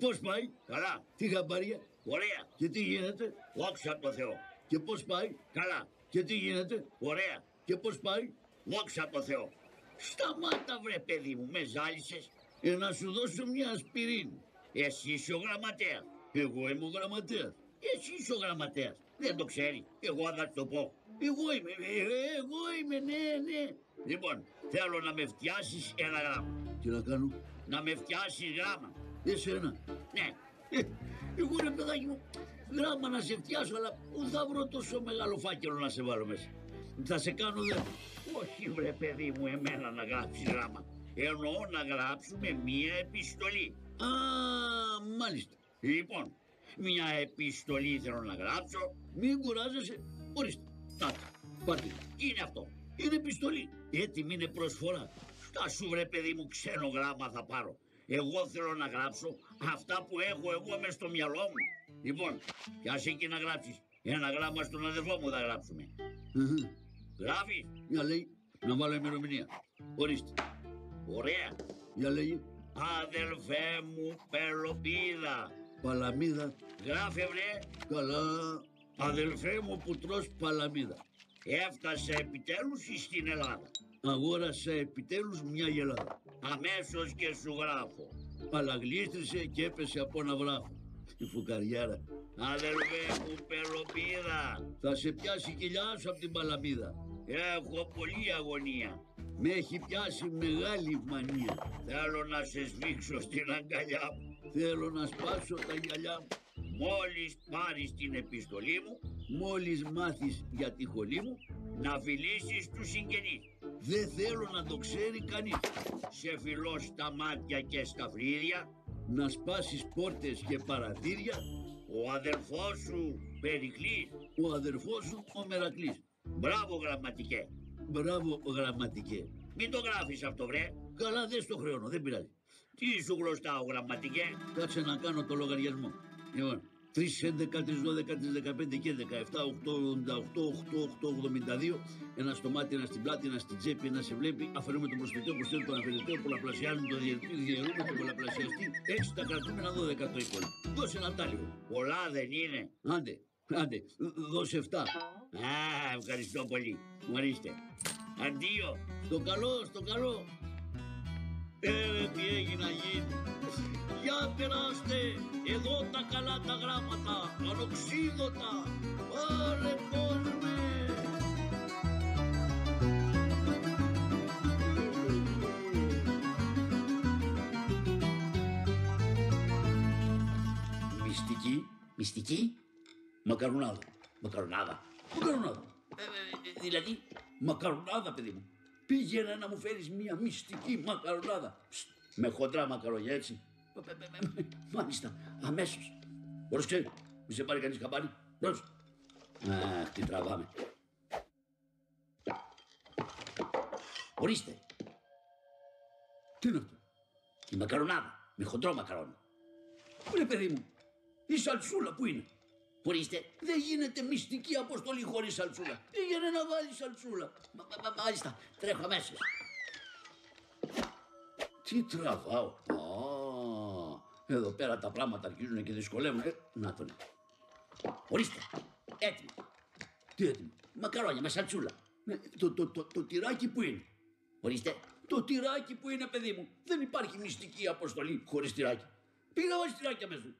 Πώς πάει? Καλά. Τι χαμπάρια? Ωραία. Και τι γίνεται? Δόξα τω Θεώ. Και πώς πάει? Καλά. Και τι γίνεται? Ωραία. Και πώς πάει? Δόξα τω Θεώ. Σταμάτα βρε παιδί μου, με ζάλισες. Να σου δώσω μια ασπιρίνη. Εσύ είσαι ο γραμματέας. Εγώ είμαι ο γραμματέας. Εσύ είσαι ο γραμματέας. Δεν το ξέρει. Εγώ θα το πω. Εγώ είμαι, ναι. Λοιπόν, θέλω να με φτιάσεις ένα γράμμα. Τι να κάνω? Να με φτιάσεις γράμμα. Εσένα? Ναι. Εγώ ρε παιδάκι μου, γράμμα να σε φτιάσω, αλλά πού θα βρω τόσο μεγάλο φάκελο να σε βάλω μέσα? Θα σε κάνω δε... Όχι βρε παιδί μου, εμένα να γράψεις γράμμα. Εννοώ να γράψουμε μία επιστολή. Α, μάλιστα. Λοιπόν, μία επιστολή θέλω να γράψω. Μην κουράζεσαι. Ορίστε. Τάτε. Πάτε. Τι είναι αυτό? Είναι επιστολή. Έτοιμη είναι προσφορά. Στάσου βρε παιδί μου, ξένο γράμμα θα πάρω. Εγώ θέλω να γράψω αυτά που έχω εγώ μες στο μυαλό μου. Λοιπόν, πιάσε εκεί να γράψεις. Ένα γράμμα στον αδερφό μου θα γράψουμε. Γράφεις? Για λέει, να βάλω ημερομηνία. Ορίστε. Ωραία. Για λέγει. Αδελφέ μου Πελοπίδα. Παλαμίδα. Γράφε βρε. Καλά. Αδελφέ μου που τρως παλαμίδα. Έφτασα επιτέλους στην Ελλάδα. Αγόρασα επιτέλους μια γελάδα. Αμέσως και σου γράφω. Αλλά γλίστρισε και έπεσε από ένα βράχο. Η φουκαριάρα. Αδελφέ μου Πελοπίδα. Θα σε πιάσει η κοιλιά σου από την παλαμίδα. Έχω πολλή αγωνία. Με έχει πιάσει μεγάλη μανία. Θέλω να σε σβήξω στην αγκαλιά μου. Θέλω να σπάσω τα γυαλιά μου. Μόλις πάρεις την επιστολή μου, μόλις μάθεις για τη χολή μου, να φιλήσεις τους συγγενείς. Δεν θέλω να το ξέρει κανείς. Σε φιλώ στα μάτια και στα φρύδια, να σπάσεις πόρτες και παραθύρια. Ο αδερφός σου Περικλής, ο αδερφός σου ο Μερακλής. Μπράβο γραμματικέ. Μπράβο γραμματικέ. Μην το γράφεις αυτό βρε. Καλά δεν στο χρεώνω, δεν πειράζει. Τι σου γλωστάω γραμματικέ? Κάτσε να κάνω το λογαριασμό. Λοιπόν, 3, 11, 3, 12, 3, 15 και 17, 8, 88, 8, 8, 82. Ένα στο μάτι, ένα στην πλάτη, ένα στην τσέπη, ένα σε βλέπει. Αφαιρούμε τον προσθετό, προσθέτω τον αφαιρετό, πολλαπλασιάζουμε το διαιρούμε τον πολλαπλασιαστή. Έτσι τα κρατούμενα 12 το εικόνα. Δώσε ένα τάλιρο. Πολλά δεν είναι. Άντε, δώσε 7. Α, ευχαριστώ πολύ. Ορίστε. Αντίο. Στο καλό. Τι έγινε να γίνει? Για περάστε, εδώ τα καλά τα γράμματα, ανοξίδωτα, πάρε κόσμε. Μυστική, μακαρουνάδα. Δηλαδή, μακαρουνάδα παιδί μου. Πήγαινε να μου φέρεις μια μυστική μακαρουνάδα. Με χοντρά μακαρόνια, έτσι. Μάλιστα, αμέσως. Πρόσεξε, μη σε πάρει κανείς χαμπάρι. Πρόσεξε. Αχ, τι τραβάμε. Ορίστε. Τι είναι αυτό? Η μακαρουνάδα, με χοντρό μακαρόνι. Ρε παιδί μου, η σαλσούλα που είναι? Ορίστε, δεν γίνεται μυστική αποστολή χωρίς σαλσούλα. Πήγαινε να βάλει σαλσούλα. Μάλιστα, τρέχω αμέσως. Τι τραβάω. Εδώ πέρα τα πράγματα αρχίζουν και δυσκολεύουν. Να τον. Ορίστε, έτοιμο. Τι έτοιμο? Μακαρόνια με σαλσούλα. Το τυράκι που είναι? Ορίστε. Το τυράκι που είναι παιδί μου. Δεν υπάρχει μυστική αποστολή χωρίς τυράκι. Πήγα βάλει τυράκι αμέσως.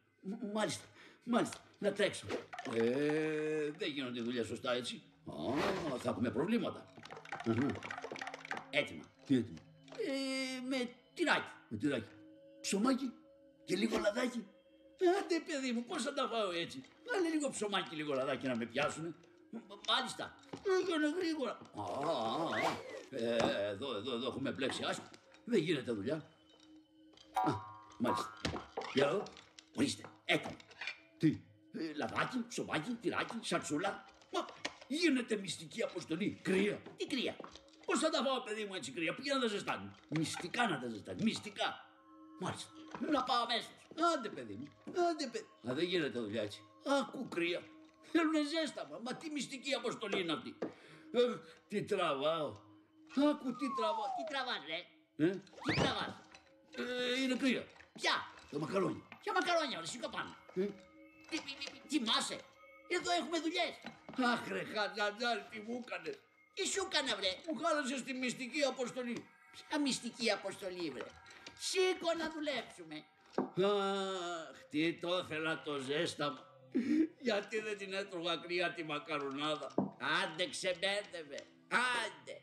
Μάλιστα. Να τρέξω. Δεν γίνονται δουλειά σωστά έτσι. Θα έχουμε προβλήματα. Έτοιμα. Τι έτοιμα? Με τυράκι. Ψωμάκι και λίγο λαδάκι. Άντε παιδί μου, πώς θα τα φάω έτσι. Βάλε λίγο ψωμάκι, λίγο λαδάκι να με πιάσουνε. Μάλιστα. Έγινε γρήγορα. Εδώ έχουμε πλέξει. Δεν γίνεται δουλειά. Μάλιστα. Για εδώ. Ορίστε, έκανα. Τι, λαδάκι, ψωμάκι, τυράκι, σατσούλα. Μα γίνεται μυστική αποστολή. Κρύα. Τι κρύα. Πώς θα τα φάω, παιδί μου, έτσι κρύα. Πήγα να τα ζεστάνει. Μυστικά να τα ζεστάνει. Μυστικά. Μάλιστα. Να πάω αμέσως. Άντε, παιδί μου. Άντε, παιδί. Δεν γίνεται δουλειά έτσι. Άκου κρύα. Θέλουνε ζέσταμα. Μα τι μυστική αποστολή είναι αυτή. Τι τραβάω. Άκου τι τραβάω. Τι τραβάς, ρε. Τι τραβάς. Είναι κρύα. Ποια. Τα μακαρόνια. Ποια μακαρόνια, ρε, σήκω πάνω. Κοιμάσαι. Εδώ έχουμε δουλειές. Αχ, ρε Χατζαντζάρη, τι μου έκανες. Τι σου έκανα, βρε. Μου χάλασες τη μυστική αποστολή. Ποια μυστική αποστολή, βρε. Σήκω να δουλέψουμε. Αχ, τι το ήθελα το ζέσταμα. Γιατί δεν την έτρωγα κρύα τη μακαρονάδα. Άντε, ξεμπέρδευε. Άντε.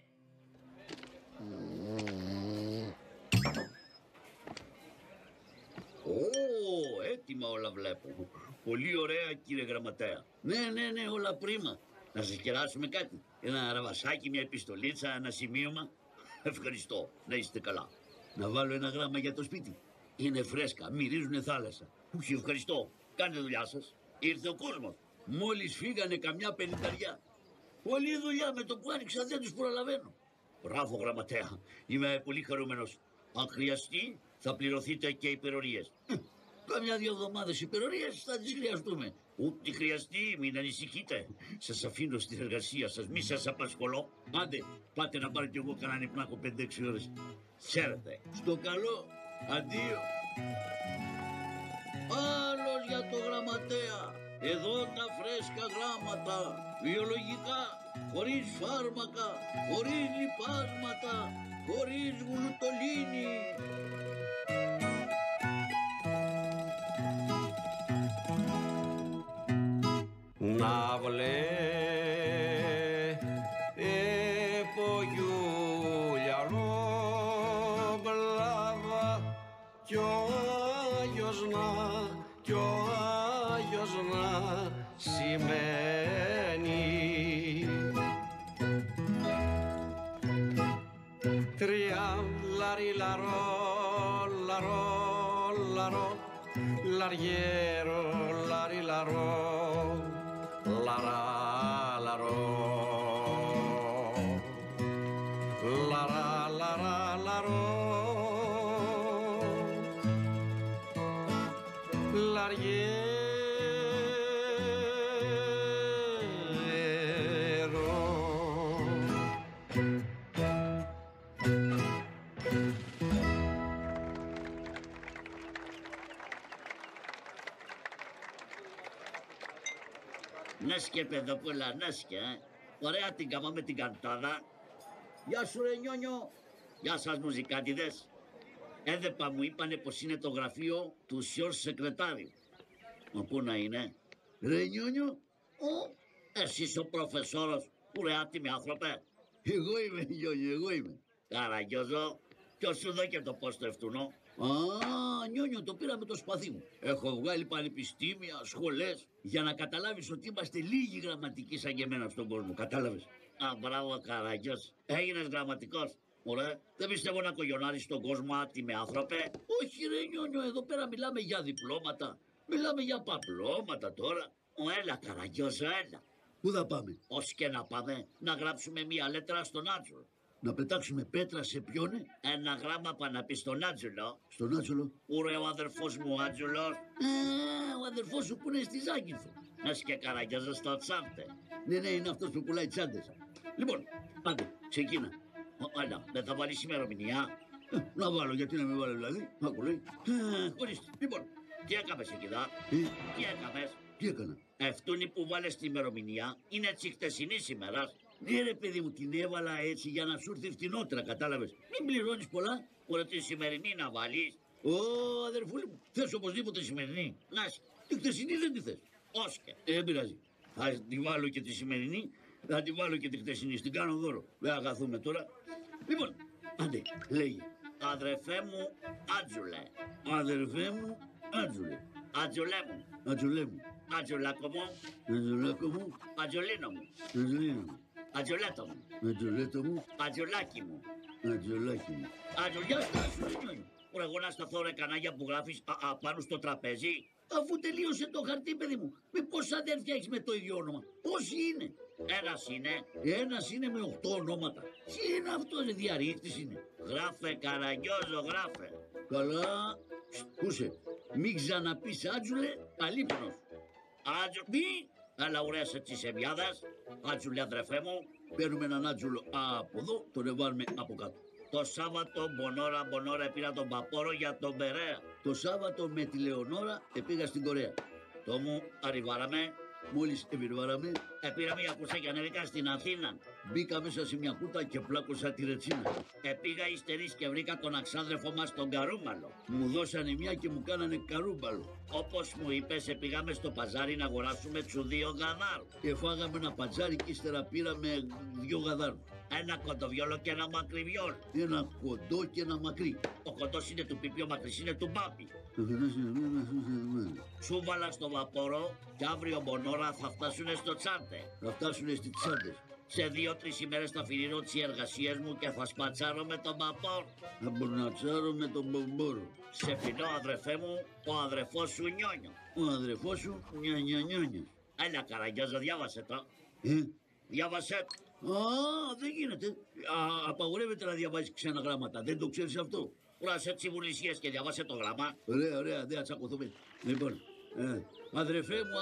Έτοιμα όλα βλέπω. Πολύ ωραία, κύριε Γραμματέα. Ναι, όλα πρίμα. Να σας κεράσουμε κάτι. Ένα ραβασάκι, μια επιστολίτσα, ένα σημείωμα. Ευχαριστώ. Να είστε καλά. Να βάλω ένα γράμμα για το σπίτι. Είναι φρέσκα, μυρίζουνε θάλασσα. Όχι, ευχαριστώ. Κάντε δουλειά σας. Ήρθε ο κόσμος. Μόλις φύγανε καμιά πενηνταριά. Πολλή δουλειά, με το που άνοιξα δεν τους προλαβαίνω. Μπράβο, Γραμματέα. Είμαι πολύ χαρούμενος. Αν χρειαστεί, θα πληρωθείτε και υπερορίες. Καμιά 2 εβδομάδες υπερορίες θα τις χρειαστούμε. Ό,τι χρειαστεί, μην ανησυχείτε. Σας αφήνω στην εργασία σας, μη σας απασχολώ. Άντε, πάτε να πάρετε εγώ κανέναν υπνάκο 5-6 ώρες. Ξέρετε, στο καλό, αντίο. Άλλος για το Γραμματέα. Εδώ τα φρέσκα γράμματα, βιολογικά, χωρίς φάρμακα, χωρίς λιπάσματα, χωρίς γλουτολίνη. Να βλέπω Γιούλιανο μπλάβα κι ο Άγιος να σημαίνει 3 λαριλαρό λαρό λαριέρο λαριλαρό Νάσκε, παιδόπουλα, νάσκε. Ωραία την καμά με την καντάδα. Γεια σου, ρε Νιόνιο. Γεια σας, μουζικάντιδες. Έδεπα μου είπανε πως είναι το γραφείο του σιόρ σεκρετάριου. Μα πού να είναι. Ρε Νιόνιο. Εσείς ο προφεσόρος. Ωραία τιμή άνθρωπε. Εγώ είμαι, Νιόνιο, εγώ είμαι. Καραγκιόζο. Ποιος σου δώκε το πόστο ευτουνό. Νιόνιο, το πήρα με το σπαθί μου. Έχω βγάλει πανεπιστήμια, σχολές, για να καταλάβεις ότι είμαστε λίγοι γραμματικοί σαν και εμένα στον κόσμο. Κατάλαβες. Μπράβο, Καραγκιός. Έγινες γραμματικός. Ωραία. Δεν πιστεύω να κογιονάρεις τον κόσμο άτιμοι άνθρωπε. Όχι, ρε Νιόνιο, εδώ πέρα μιλάμε για διπλώματα. Μιλάμε για παπλώματα τώρα. Έλα, Καραγκιόζο, έλα. Πού θα πάμε. Όσοι και να πάμε, να γράψουμε μία λέτρα στον Άτζολο. Να πετάξουμε πέτρα σε ποιον, ένα γράμμα παναπεί στον Άτζολο. Στον Άτζολο. Ουρε, ο αδερφός μου ο Άτζολος. Ο αδερφός σου που είναι στη Ζάκυνθο. Να και Καραγκιόζο στο τσάντε. Ναι, είναι αυτός που πουλάει τσάντες. Λοιπόν, άντε, ξεκίνα. Έλα, δεν θα βάλεις ημερομηνία. Να βάλω, γιατί να μην βάλω δηλαδή. Άκου λέει. Ορίστε. Λοιπόν, τι έκαμες εκεί δά. Τι έκαμες. Τι έκανα. Αυτούνη που βάλες την ημερομηνία είναι έτσι χτεσινής ημέρας. Ναι, ρε παιδί μου, την έβαλα έτσι για να σου έρθει φτηνότερα, κατάλαβες. Μην πληρώνεις πολλά. Ωραία, τη σημερινή να βάλεις. Αδερφούλη μου, θες οπωσδήποτε σημερινή. Νάση, τη χτεσινή δεν τη θες. Όσκε. Δεν πειράζει. Θα τη βάλω και τη σημερινή, θα τη βάλω και τη χτεσινή. Στην κάνω δώρο. Δεν αγαθούμε τώρα. Λοιπόν, άντε, λέγει. Αδερφέ μου, Άτζουλε. Αδερφέ μου, Άτζουλε. Ατζολέ μου. Ατζολέ μου. Ατζολάκο μου. Ατζολάκο μου. Ατζολίνο μου. Ατζολίνο μου. Ατζολέτο μου. Ατζολέτο μου. Ατζολάκι μου. Ατζολάκι μου. Ατζολιά στάσου, ρε Νιόνιο. Ωρα εγώ να σταθώ ρε κανάγια που γράφεις πάνω στο τραπέζι. Αφού τελείωσε το χαρτί, παιδί μου. Με πόσα αδέρφια έχεις με το ίδιο όνομα? Πόσοι είναι? Ένας είναι. Ένας είναι με 8 ονόματα. Τι είναι αυτό, ρε διαρρήκτης είναι? Γράφε Καραγκιόζο, γράφε. Καλά. Κούσε. Μην ξαναπείς Άτζουλε, αλίμονος. Μη. Αλλά ωραίας έτσι σε βιάδας. Άτζουλε, αδερφέ μου. Παίρνουμε έναν Άτζουλο από εδώ, τον εβάλουμε από κάτω. Το Σάββατο μπονόρα πήρα τον Παπόρο για τον Περέα. Το Σάββατο με τη Λεωνόρα πήγα στην Κορέα. Το μου arrivάραμε. Μόλις επιβάραμε, Πήρα μια κούρσα και ανέβηκα στην Αθήνα. μπήκα μέσα σε μια κούτα και πλάκωσα τη ρετσίνα. Πήγα υστερής και βρήκα τον αξάδρεφο μας τον Καρούμαλο. Μου δώσανε μια και μου κάνανε καρούμπαλο. Όπως μου είπες, πήγαμε στο παζάρι να αγοράσουμε τσουδίο γαδάρου. Φάγαμε ένα πατζάρι και ύστερα πήραμε 2 γαδάρου. Ένα κοντοβιόλο και ένα μακριβιόλο. Ένα κοντό και ένα μακρύ. Ο κοντός είναι του Πιπί, ο μακρύς είναι του Μπάπη. Σου βάλα στο βαπόρο και αύριο μπονόρα θα φτάσουνε στο τσάντε. Θα φτάσουνε στις τσάντες. Σε 2-3 ημέρες θα φυρίνω τις εργασίες μου και θα σπατσάρω με τον Παπόρο. Θα μπορνατσάρω με τον Μπομπόρο. Σε φιλώ, αδερφέ μου, ο αδερφός σου Νιόνιο. Ο αδερφός σου νιανιανιάνια. Έλα, Καραγκιόζο, διάβασε το. Διάβασε το. Δεν γίνεται. Απαγορεύεται να διαβάζεις ξένα γράμματα. Δεν το ξέρεις αυτό. Κουράσαι τσιβουλισίες και διάβασε το γράμμα. Ωραία, δεν θα τσακωθούμε. Λοιπόν, αδερφέ μου,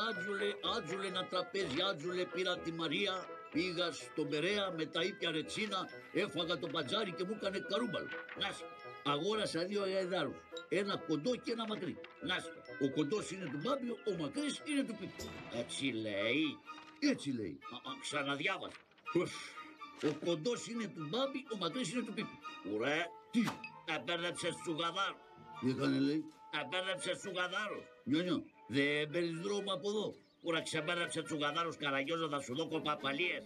Άτζουλε ένα τραπέζι, Άτζουλε πήρα τη Μαρία, πήγα στον Περέα, μετά ήπια ρετσίνα, έφαγα το πατζάρι και μου έκανε καρούμπαλο. Να σου, Αγόρασα 2 γαϊδάρους, ένα κοντό και ένα μακρύ. να σου. Ο κοντός είναι του Μπάμπη, ο μακρύς είναι του Πίπη. Έτσι λέει. Έτσι λέει. Ξαναδιάβασε. Ο κοντός είναι του Μπάμπη, ο μακρύς είναι του Πίπη. Ουρέ, Τι, επέρδεψες του γαδάρου. τι έκανε λέει. Επέρδεψες του γαδάρου. Νιόνιο, δεν παίρνεις δρόμο από εδώ. Ουρέ, ξεπέρδεψε του γαδάρους, Καραγκιόζο, θα σου δω κοπαπαλίες.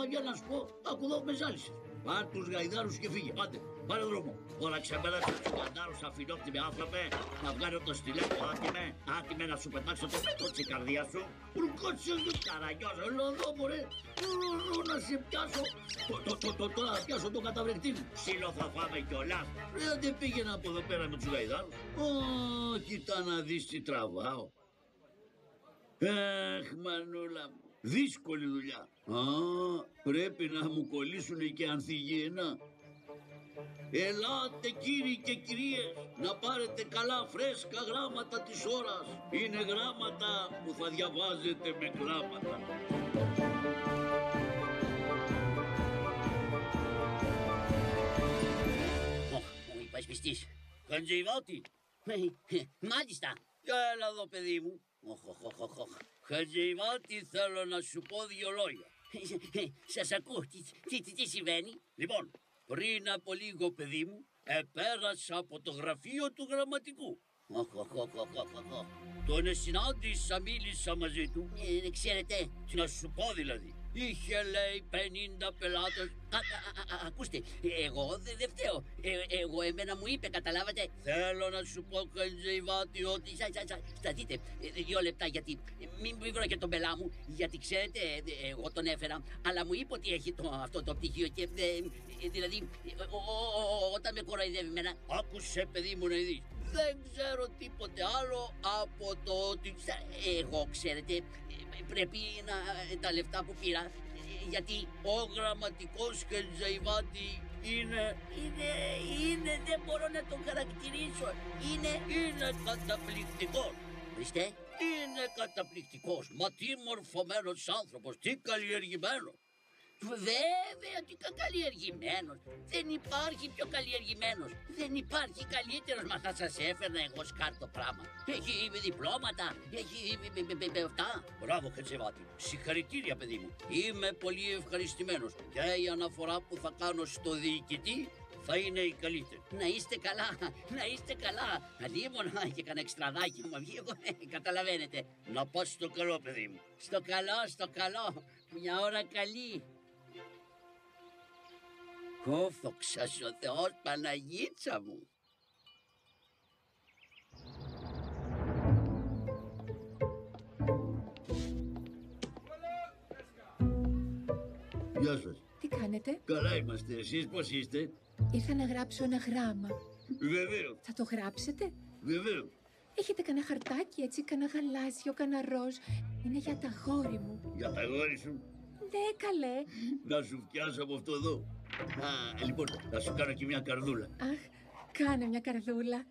Για να σου πω, άκου εδώ με ζάλισες. Πάρ' τους γαϊδάρους και φύγε, άντε, πάρε δρόμο. Ωρά, ξεπέρασε του γαδάρους, αφιλόκτημοι άνθρωπε. Να βγάλω το στιλέτο, άτιμε να σου πετάξω το πέτρο της καρδιάς σου. Ουρκότσες του Καραγκιόζο, Έλα εδώ μωρέ, να σε πιάσω. Τώρα θα πιάσω το καταβρεκτή μου. ξύλο θα φάμε κιόλας. Δεν πήγαινα από εδώ πέρα με τους γαϊδάρους. Κοίτα να δεις τι τραβάω. Αχ, μανούλα μου, δύσκολη δουλειά. Πρέπει να μου κολλήσουν και ανθυγιεινά. Ελάτε κύριοι και κυρίες, να πάρετε καλά φρέσκα γράμματα της ώρας. Είναι γράμματα που θα διαβάζετε με κλάματα. Μου υπασπιστής. Χαντζηβάτη, Μάλιστα. έλα εδώ παιδί μου. Χαντζηβάτη, θέλω να σου πω 2 λόγια. Σας ακούω. Τι συμβαίνει? Λοιπόν, πριν από λίγο παιδί μου, πέρασα από το γραφείο του γραμματικού. Τον συνάντησα, μίλησα μαζί του. Ξέρετε, Τι να σου πω δηλαδή. Είχε λέει 50 πελάτες. ακούστε, εγώ δεν φταίω. Εγώ εμένα μου είπε, καταλάβατε. Θέλω να σου πω, Χαντζηβάτη, ότι Σταθείτε 2 λεπτά, γιατί μην βρω και τον πελά μου. Γιατί ξέρετε, εγώ τον έφερα, αλλά μου είπε ότι έχει αυτό το πτυχίο και δηλαδή όταν με κοροϊδεύει εμένα. Άκουσε παιδί μου να δεις. Δεν ξέρω τίποτε άλλο από το ότι... Εγώ ξέρετε, πρέπει να τα λεφτά που πήρα, γιατί Ο γραμματικός Χαντζηβάτη είναι δεν μπορώ να τον χαρακτηρίσω. Είναι καταπληκτικός. Ορίστε. Είναι καταπληκτικός. Μα τι μορφωμένος άνθρωπος, τι καλλιεργημένος. Βέβαια και καλλιεργημένος. Δεν υπάρχει πιο καλλιεργημένος. Δεν υπάρχει καλύτερος. Μα θα σας έφερνα εγώ σκάρτο πράγμα. Έχει διπλώματα, έχει αυτά. Μπράβο Χαντζηβάτη, συγχαρητήρια παιδί μου. Είμαι πολύ ευχαριστημένος και η αναφορά που θα κάνω στο διοικητή θα είναι η καλύτερη. Να είστε καλά, να είστε καλά. Αλίμονα και κανένα εξτραδάκι μου βγει, καταλαβαίνετε. Να πας στο καλό παιδί μου. Στο καλό, μια ώρα καλή. Δόξα ο Θεός, Παναγίτσα μου. Γεια σας. Τι κάνετε? Καλά είμαστε. Εσείς πώς είστε? Ήρθα να γράψω ένα γράμμα. Βεβαίως. Θα το γράψετε? Βεβαίως. Έχετε κανένα χαρτάκι έτσι, κανένα γαλάζιο, κανένα ροζ? Είναι για τα γόρι μου. Για τα γόρι σου. Ναι, καλέ. Να σου φτιάσω από αυτό εδώ. Λοιπόν, θα σου κάνω και μια καρδούλα. Αχ, κάνε μια καρδούλα.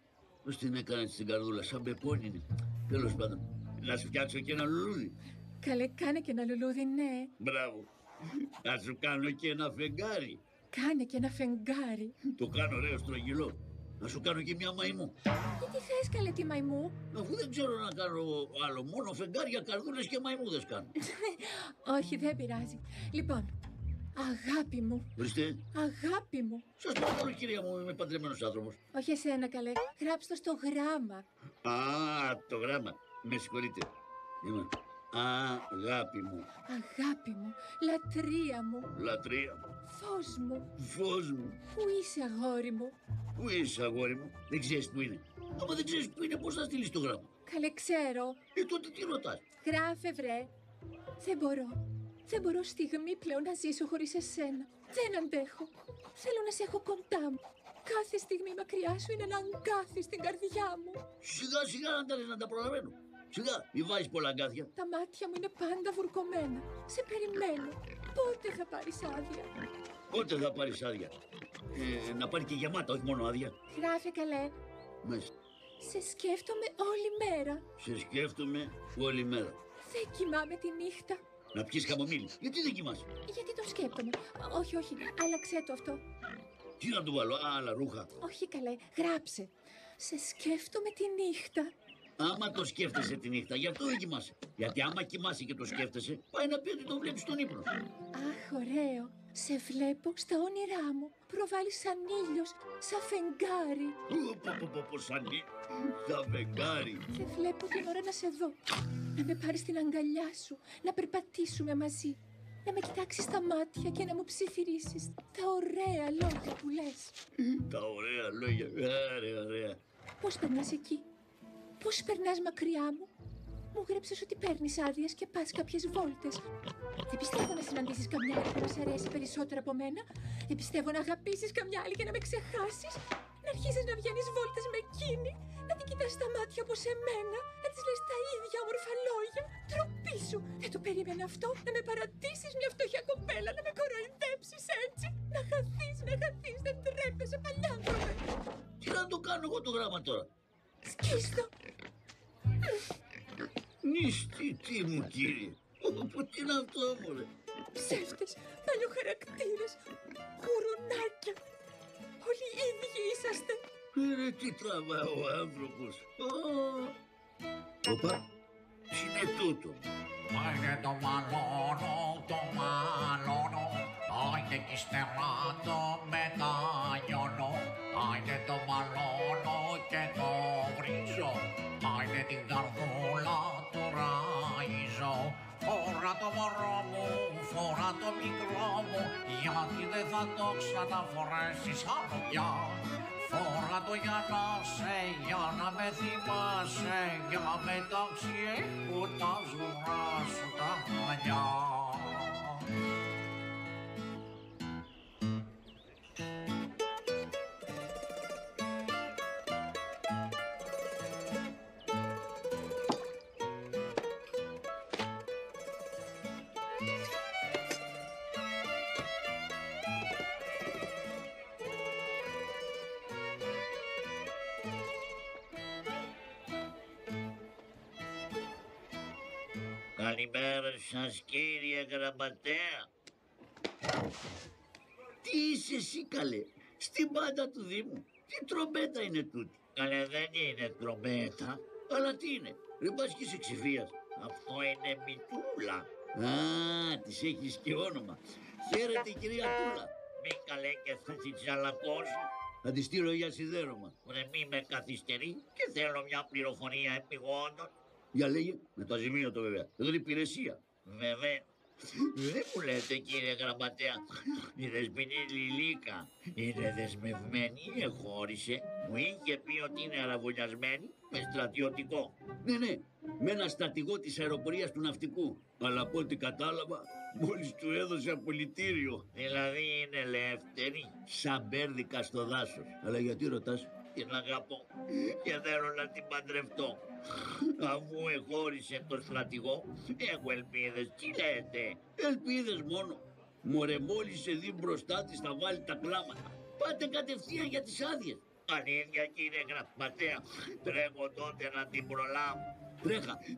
Πώς την έκανες την καρδούλα, σαν πεπόνι είναι. Τέλος πάντων, να σου φτιάξω και ένα λουλούδι. Καλέ, κάνε και ένα λουλούδι, ναι. Μπράβο. Να σου κάνω και ένα φεγγάρι. Κάνε και ένα φεγγάρι. Το κάνω ωραίο στρογγυλό. Να σου κάνω και μια μαϊμού. Τι θες, καλέ, τη μαϊμού? Αφού δεν ξέρω να κάνω άλλο, μόνο φεγγάρια, καρδούλες και μαϊμούδες κάνω. Όχι, δεν πειράζει. Λοιπόν, αγάπη μου, Ορίστε. αγάπη μου. Σας παρακαλώ κυρία μου, είμαι παντρεμένος άνθρωπος. Όχι εσένα, καλέ. Γράψτε το στο γράμμα. Το γράμμα. Με συγχωρείτε. Λοιπόν, αγάπη μου, Αγάπη μου, λατρεία μου, λατρεία μου, φως μου. φως μου. Πού είσαι, αγόρι μου? Πού είσαι αγόρι μου, δεν ξέρεις που είναι. Άμα δεν ξέρεις που είναι, πώς θα στείλεις το γράμμα. Καλέ, ξέρω. Τότε τι ρωτάς. Γράφε, βρε. Δεν μπορώ. Δεν μπορώ στιγμή πλέον να ζήσω χωρίς εσένα. Δεν αντέχω. Θέλω να σε έχω κοντά μου. Κάθε στιγμή μακριά σου είναι ένα αγκάθι στην καρδιά μου. Σιγά σιγά να τα λες, να τα προλαβαίνω. Σιγά, μη βάζεις πολλά αγκάθια. Τα μάτια μου είναι πάντα βουρκωμένα. Σε περιμένω. Πότε θα πάρεις άδεια? Πότε θα πάρεις άδεια. Να πάρει και γεμάτα, όχι μόνο άδεια. Γράφε, καλέ. Μέσα. Σε σκέφτομαι όλη μέρα. Σε σκέφτομαι όλη μέρα. Δεν κοιμάμαι τη νύχτα. Να πιεις χαμομήλι. Γιατί δεν κοιμάσαι. Γιατί το σκέπτομαι? Όχι, όχι. Άλλαξέ το αυτό. Τι να του βάλω, άλλα ρούχα. Όχι, καλέ. Γράψε. Σε σκέφτομαι τη νύχτα. Άμα το σκέφτεσαι τη νύχτα, γι' αυτό δεν κοιμάσαι. Γιατί άμα κοιμάσαι και το σκέφτεσαι, πάει να πει ότι το βλέπεις στον ύπνο. Αχ, ωραίο. Σε βλέπω στα όνειρά μου. Προβάλλεις σαν ήλιος, σαν φεγγάρι. Πω, σαν φεγγάρι. Και βλέπω την ώρα να σε δω. Να με πάρεις στην αγκαλιά σου. Να περπατήσουμε μαζί. Να με κοιτάξεις στα μάτια και να μου ψιθυρίσεις τα ωραία λόγια που λες. Τα ωραία λόγια. Ωραία. Πώς περνάς εκεί? Πώς περνάς μακριά μου? Μου γράψες ότι παίρνεις άδειες και πας κάποιες βόλτες. Δεν πιστεύω να συναντήσεις καμιά άλλη που να σε αρέσει περισσότερο από μένα. Δεν πιστεύω να αγαπήσεις καμιά άλλη και να με ξεχάσεις. Να αρχίσεις να βγαίνεις βόλτες με εκείνη. Να την κοιτάς στα μάτια όπως εμένα. Να της λες τα ίδια όμορφα λόγια. Τροπή σου. Δεν το περίμενα αυτό. Να με παρατήσεις μια φτωχιά κοπέλα. Να με κοροϊδέψεις έτσι. Να χαθείς. Δεν τρέπεσαι, παλιάνθρωπε. Τι να το κάνω εγώ το γράμμα τώρα. Σκίστο. Νηστητή μου κύριε. Τι είναι αυτό μωρέ. Ψεύτες, παλιοχαρακτήρες, κουρουνάκια. Όλοι οι ίδιοι είσαστε. Ρε τι τραβάει ο άνθρωπος. Οπα, τι είναι τούτο. Άιντε το μαλώνω, άιντε κι ύστερα το μετανιώνω, άιντε το μαλώνω και το βρίζω, άιντε την καρδούλα του ραΐζω. Φορά το μωρό μου, φορά το μικρό μου, γιατί δεν θα το ξαναφορέσεις άλλο πια. Φορά το για να με θυμάσαι, για μεταξύ έχω τα ζουρά σου τα μαλλιά. Καλημέρα σας κύριε Γραμματέα. Τι είσαι εσύ καλέ, στην πάντα του Δήμου. Τι τρομπέτα είναι τούτη. Καλέ δεν είναι τρομπέτα. Αλλά τι είναι, ρε πας και είσαι ξηφίας. Αυτό είναι μητούλα. Της έχεις και όνομα. Χαίρετε κυρία Τούλα. Μη καλέ και θα την τσαλακώσει. Θα τη στείλω για σιδέρωμα. Ρε μη με καθυστερεί και θέλω μια πληροφορία επιγόντως. Για λέγε, με το αζημίωτο βέβαια. Εδώ είναι υπηρεσία. Βέβαια. Δεν μου λέτε κύριε Γραμματέα, η δεσποινή Λιλίκα είναι δεσμευμένη ή εχώρισε. Μου είχε πει ότι είναι αραβωνιασμένη με στρατιωτικό. Ναι, με ένα στρατηγό της αεροπορίας του ναυτικού. Αλλά από ό,τι κατάλαβα Μόλις του έδωσε απολυτήριο. Δηλαδή είναι ελεύθερη. Σαν μπέρδικα στο δάσος. Αλλά γιατί ρωτάς? Την αγαπώ και θέλω να την παντρευτώ. Αφού εχώρισε τον στρατηγό, έχω ελπίδες. Τι λέτε? Ελπίδες μόνο. Μωρέ, μόλις σε δει μπροστά της θα βάλει τα κλάματα. Πάτε κατευθείαν για τις άδειες. Αλήθεια, κύριε γραμματέα, τρέχω τότε να την προλάβω.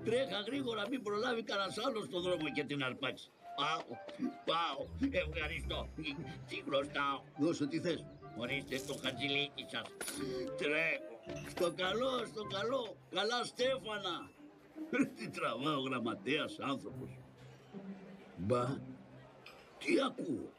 Τρέχα γρήγορα, μην προλάβει κανένας άλλος στον δρόμο και την αρπάξει. Πάω, ευχαριστώ. Τι χρωστάω? Δώσε τι θες. Ορίστε το χατζηλίκι σας. Τρέχω. Στο καλό. Καλά Στέφανα. Τι τραβά ο γραμματέας άνθρωπος. Μπα, τι ακούω?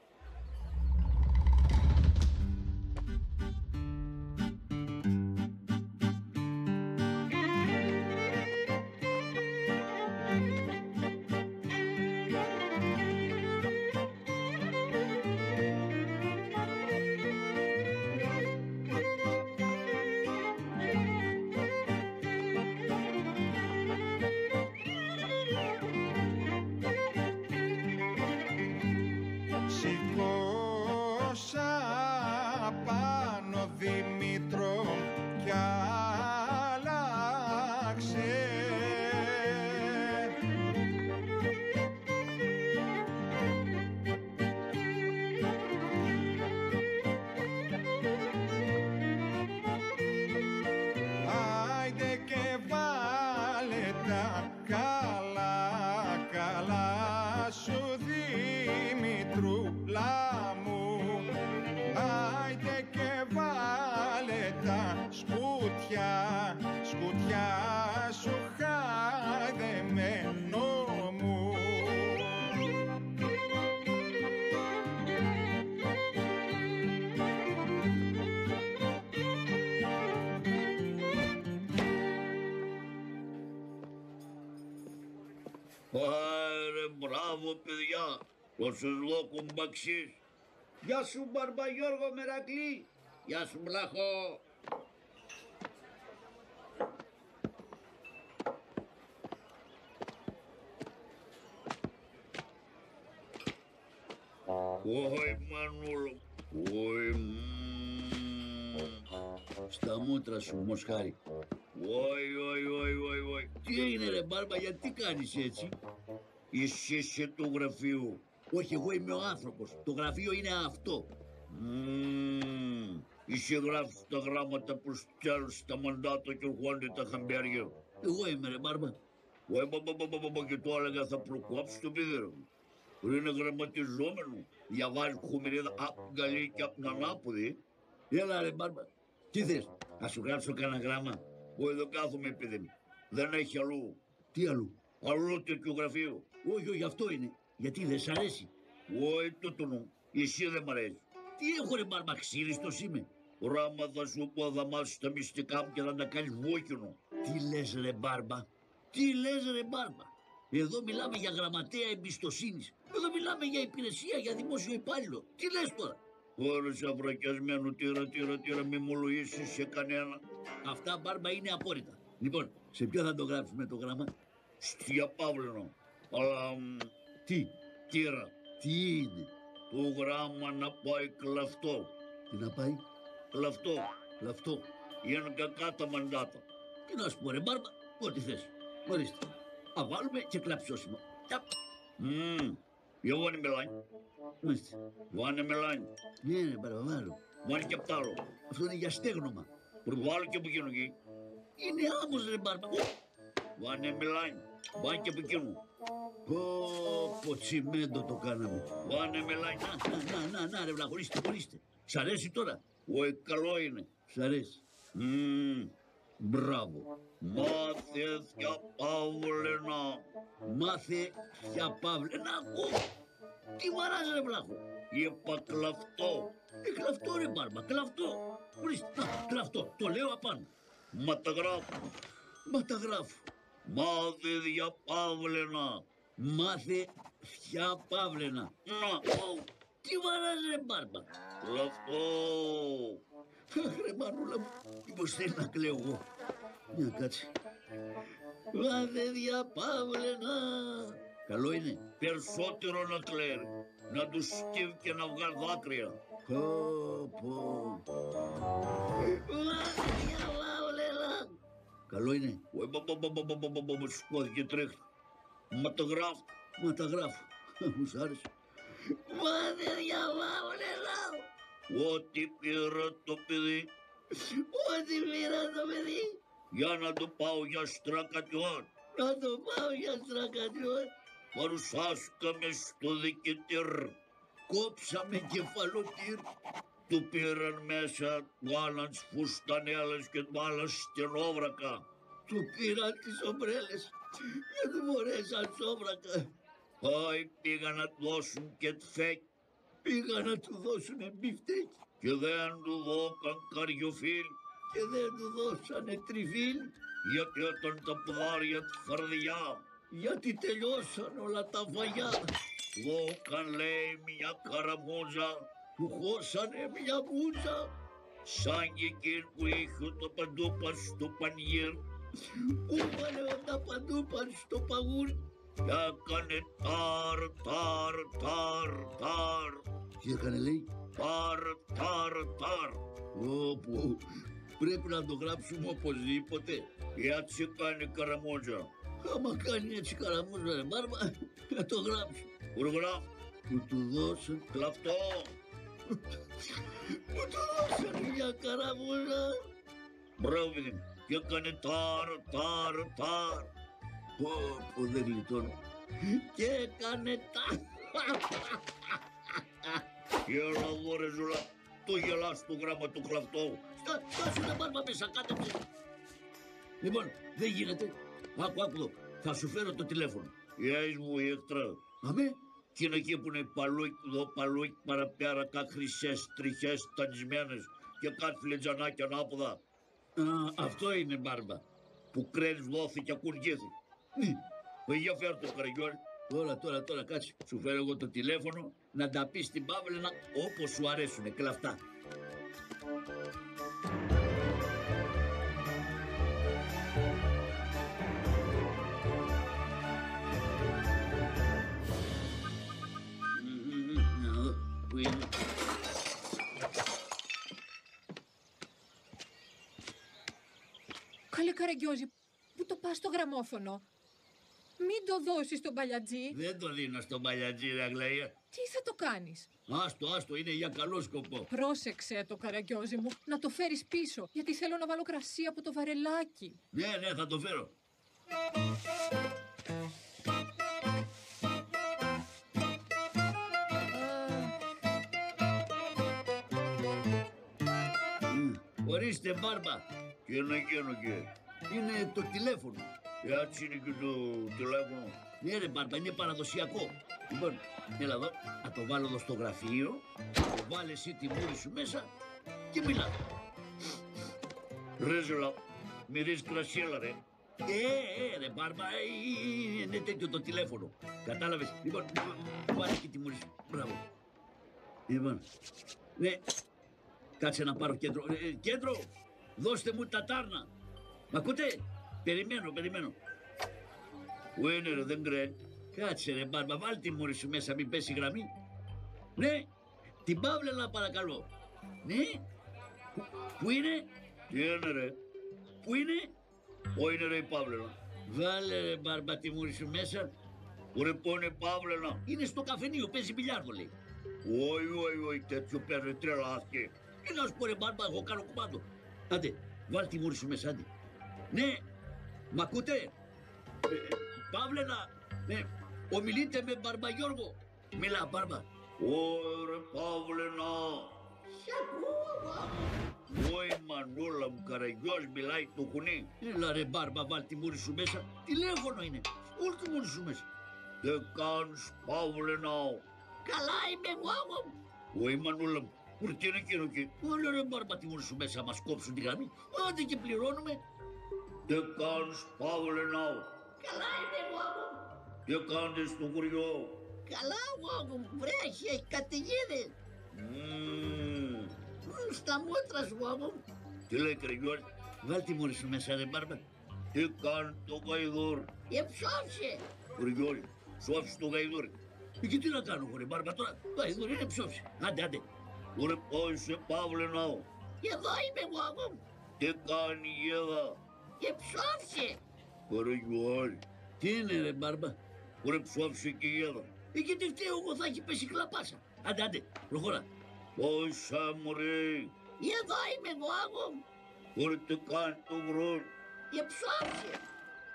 Άρε, μπράβο παιδιά, όσους δω μπαξίς. Γεια σου Μπαρμπαγιώργο Μερακλή. Γεια σου Μπλάχο. Ωι Μανούλο, ωι. Στα μούτρα σου μοσχάρι. Ωι. Τι έγινε ρε Μπάρμπα, γιατί κάνεις έτσι? Είσαι του γραφείου. Όχι, εγώ είμαι ο άνθρωπος. Το γραφείο είναι αυτό. Εσύ γράφεις τα γράμματα που στέλνουν στα μαντάτα και ερχόνται τα χαμπιάρια. Εγώ είμαι ρε Μπάρμπα. Και το έλεγα θα προκόψει το πίδερο μου. Είναι γραμματιζόμενο. Διαβάζει χουμερίδα απ' την καλή και απ' την ανάποδη. Έλα ρε Μπάρμπα. Τι θες, να σου γράψω κανένα γράμμα? Εγώ εδώ κάθομαι επειδή δεν έχει αλλού. Τι αλλού? Αλλού τέτοιο γραφείο. Όχι, αυτό είναι. Γιατί δεν σ' αρέσει? Όχι τούτο, εσύ δεν μ' αρέσει. Τι έχω ρε Μπάρμπα, ξύριστος είμαι. Ράμα θα σου πω, θα μάθεις τα μυστικά μου και θα τα κάνεις βόκινο. Τι λες ρε Μπάρμπα? Εδώ μιλάμε για γραμματέα εμπιστοσύνης. Εδώ μιλάμε για υπηρεσία, για δημόσιο υπάλληλο. Τι λες τώρα? Ώρες αφρακιασμένο, τύρα, μη μου λογίσεις σε κανένα. Αυτά Μπάρμπα είναι απόρριτα. Λοιπόν, σε ποιο θα το γράψουμε το γράμμα? Στη Απάβλαινο. Αλλά τι? Τύρα. Τι είναι? Το γράμμα να πάει κλαφτό. Τι να πάει? Κλαφτό. Είναι κακά τα μαντάτα. Τι να σου πω ρε Μπάρμπα, ό,τι θες. Ορίστε. Α, βάλουμε και κλαψιώσιμο. Για βάνε μελάνι. Μάλιστα. Βάνε μελάνι. Ναι ρε Μπάρμπα, βάλω. Βάνε και απ' τ' άλλο. Αυτό είναι για στέγνομα. Προβάλλω και από εκείνο εκεί. Είναι άμμος ρε Μπάρμπα. Βάνε μελάνι. Βάνε και από εκείνο. Πω τσιμέντο το κάναμε. Βάνε μελάνι. Να ρε βλάχο, ορίστε. Σ' αρέσει τώρα? Όχι, καλό είναι. Σ' αρέσει? Μπράβο. Μάθε θια Παύλαινα. Μάθε θια Παύλαινα. Τι βαράζει ρε βλάχο? Είπα κλαφτό. Κλαφτό ρε Μπάρμπα, κλαφτό. Ορίστε, κλαφτό, το λέω απάνω. Μα τα γράφω. Μάθε θια Παύλαινα. Μάθε θια Παύλαινα. Να, τι βαράζει ρε Μπάρμπα? Κλαφτό. Αχ ρε Μανούλα μου, μήπως θέλει να κλαίω εγώ. Μια κάτσε. Μάθε θια Παύλαινα. Καλό είναι. Περισσότερο να κλαίει. Να του σκύβει και να βγάλει δάκρυα. Πω. Καλό είναι. Σηκώθηκε τρέχει. Μα το γράφω. Μα τα γράφω. Μου σ' άρεσε. Μα δεν διαβάω νερά. Ό,τι πήρα το παιδί. Ό,τι πήρα το παιδί. Για να το πάω για στρακατιόν. Να το πάω για στρακατιόν. Παρουσιάστηκαμε στο δικητήρ. Κόψαμε κεφαλοτήρ. Του πήραν μέσα, του άλλαν φουστανέλες και του άλλαν στενόβρακα. Του πήραν τις ομπρέλες και του φορέσαν σόβρακα. Πάει πήγαν να του δώσουν και τφέκ Πήγαν να του δώσουνε μπιφτέκι και δεν του δώκαν καριοφίλ. και δεν του δώσανε τριβίλ, Γιατί ήταν τα ποδάρια τη φαρδιά. γιατί τελειώσαν όλα τα φαγιά. Δώκαν λέει μια καραμούζα Του χώσανε μια μπούτσα σαν και εκείνη που είχε το παντούπαν στο πανιέρ. που βάλε τα παντούπαν στο παγούρι. Και έκανε τάρ, τάρ, τάρ, τάρ. Τι έκανε λέει? Τάρ, τάρ, τάρ. Όπου πρέπει να το γράψουμε οπωσδήποτε. Έτσι κάνει καραμούζα. Άμα κάνει έτσι καραμούζα ρε μπάρμα, να το γράψω. Ουργράφ, Που του δώσαν, κλαφτό. που του δώσαν μια καραμούζα. Μπράβο παιδί μου. Και έκανε τάρ, τάρ, τάρ. Πω δεν γλιτώνω. Και έκανε τα... Έλα εδώ ρε Ζουλά. Το γελάς το γράμμα του κλαφτό. Στάσου ρε μπάρμα μέσα, κάτεψε. Λοιπόν, δεν γίνεται. Άκου εδώ, θα σου φέρω το τηλέφωνο. Γεια μου έκτρα. Αμέ, Και είναι εκεί που είναι παλούκι εδώ, παλούκι παραπέρακα, χρυσές τριχές τανισμένες και κάτι φλετζανάκια ανάποδα. αυτό είναι μπάρμα. Που κρένεις δόθη και ακουργήθη. Για φέρ' το Καραγιόλ. Τώρα, κάτσε. Σου φέρω εγώ το τηλέφωνο να τα πεις στην Παύλαινα όπως σου αρέσουνε κλαφτά. Να δω, πού είναι. Καλέ Καραγκιόζη, πού το πας στο γραμμόφωνο? Μην το δώσεις στον παλιατζή. Δεν το δίνω στον παλιατζή ρε Αγλαία. Τι θα το κάνεις? Άστο, είναι για καλό σκοπό. Πρόσεξε το Καραγκιόζη μου, να το φέρεις πίσω, γιατί θέλω να βάλω κρασί από το βαρελάκι. Ναι, θα το φέρω. Ορίστε μπάρμπα. Και είναι εκείνο και. Είναι το τηλέφωνο. Έτσι είναι και το τηλέφωνο. Ναι ρε μπάρμπα, είναι παραδοσιακό. Λοιπόν, έλα εδώ, να το βάλω εδώ στο γραφείο. Το βάλε εσύ τη μούρη σου μέσα και μιλά. Ρε Ζουλά, μυρίζει κρασίλα ρε. Ρε μπάρμπα, είναι τέτοιο το τηλέφωνο. Κατάλαβες. Λοιπόν, βάλε και τη μούρη σου. Μπράβο. Λοιπόν, ναι, κάτσε να πάρω κέντρο. Κέντρο, δώστε μου τα τάρνα. Μ' ακούτε? Περιμένω. Πού είναι ρε, δεν κραίνει. Κάτσε ρε μπάρμπα, βάλ τη μούρη σου μέσα, μην πέσει η γραμμή. Ναι, την Παύλαινα παρακαλώ. Ναι, πού είναι? Τι είναι ρε. Πού είναι? Πού είναι ρε η Παύλαινα. Βάλε ρε μπάρμπα τη μούρη σου μέσα. Πού ρε πού είναι η Παύλαινα. Είναι στο καφενείο, παίζει μπιλιάρδο λέει. Όχι, τέτοιο παίρνει τρελάθηκε. Τι να σου πω ρε μπάρμπα, εγώ κάνω κουμάντο. Άντε, βάλ τη μούρη σου μέσα, άντε. Ναι, μ' ακούτε? Παύλαινα, ναι, ομιλείτε με Μπαρμπα Γιώργο. Μιλά μπάρμπα. Ωραία Παύλαινα. Σ' ακούω. Ω η μανούλα μου Καραγιός μιλάει το κουνί. Έλα ρε μπάρμπα, βάλ τη μούρη σου μέσα. Τηλέφωνο είναι. Όλη τη μούρη σου μέσα. Τι κάνεις Παύλαινα. Καλά είμαι εγώ. Ω η μανούλα μου. Πού τι είναι εκείνο εκεί. Όλα ρε μπάρμπα τη μούρη σου μέσα, μας κόψουν τη γραμμή. Άντε και πληρώνουμε. Τι κάνεις Παύλαινα. Καλά είμαι εγώ. Τι κάνεις στο χωριό. Καλά εγώ. Βρέχει, έχει καταιγίδες. Στα μούτρα σου εγώ. Τι λέει Καραγιός. Βάλ τη μούρη σου μέσα ρε μπάρμπα. Τι κάνει το γαϊδούρ. Εψόψε. Καραγιός. ψόφισε το γαϊδούρι. Και τι να κάνω, χωρί μπάρμπα τώρα, το γαϊδούρι είναι ψόφισε. Άντε. Ωραία, πώς είσαι, Παύλε ναό. Εδώ είμαι εγώ, αγώ μου. Τι κάνει η Εύα. Και ψόφισε. Ωραία, Γιώργη. Τι είναι ρε μπάρμπα. Ωραία, ψόφισε και η Εύα. Και τι φταίω εγώ, θα έχει πέσει κλαπάσα. Άντε, προχώρα. Πώς είσαι, μωρέ. Εδώ είμαι εγώ, αγώ μου. Ωραία, τι κάνει το γρόν. Και ψόφισε.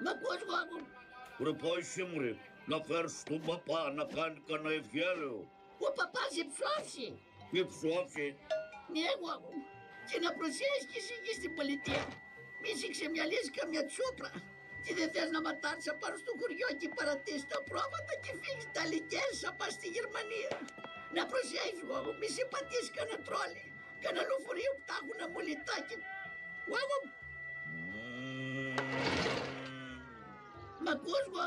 Μ' ακούς εγώ, αγώ μου. Ωραία, πώς είσαι, μωρέ. Να φέρεις τον παπά να κάνει κανένα ευχαίρεο. Ο παπάς ψόφισε. Τι ψόφισε. Ναι, εγώ, αγώ μου. Και να προσέχεις και εσύ εκεί στην πολιτεία. Μη σε ξεμυαλείς καμιά τσόπρα. Τι δεν θες να ματάρεις να πάρεις στο χωριό και παρατήσεις τα πρόβατα και φύγεις τα λικές να πας στη Γερμανία. Να προσέχεις εγώ, μη σε πατήσεις κανένα τρόλι. Κανένα λεωφορείο που τα έχουν αμολυτάκι. Εγώ. Μ' ακούς, εγώ.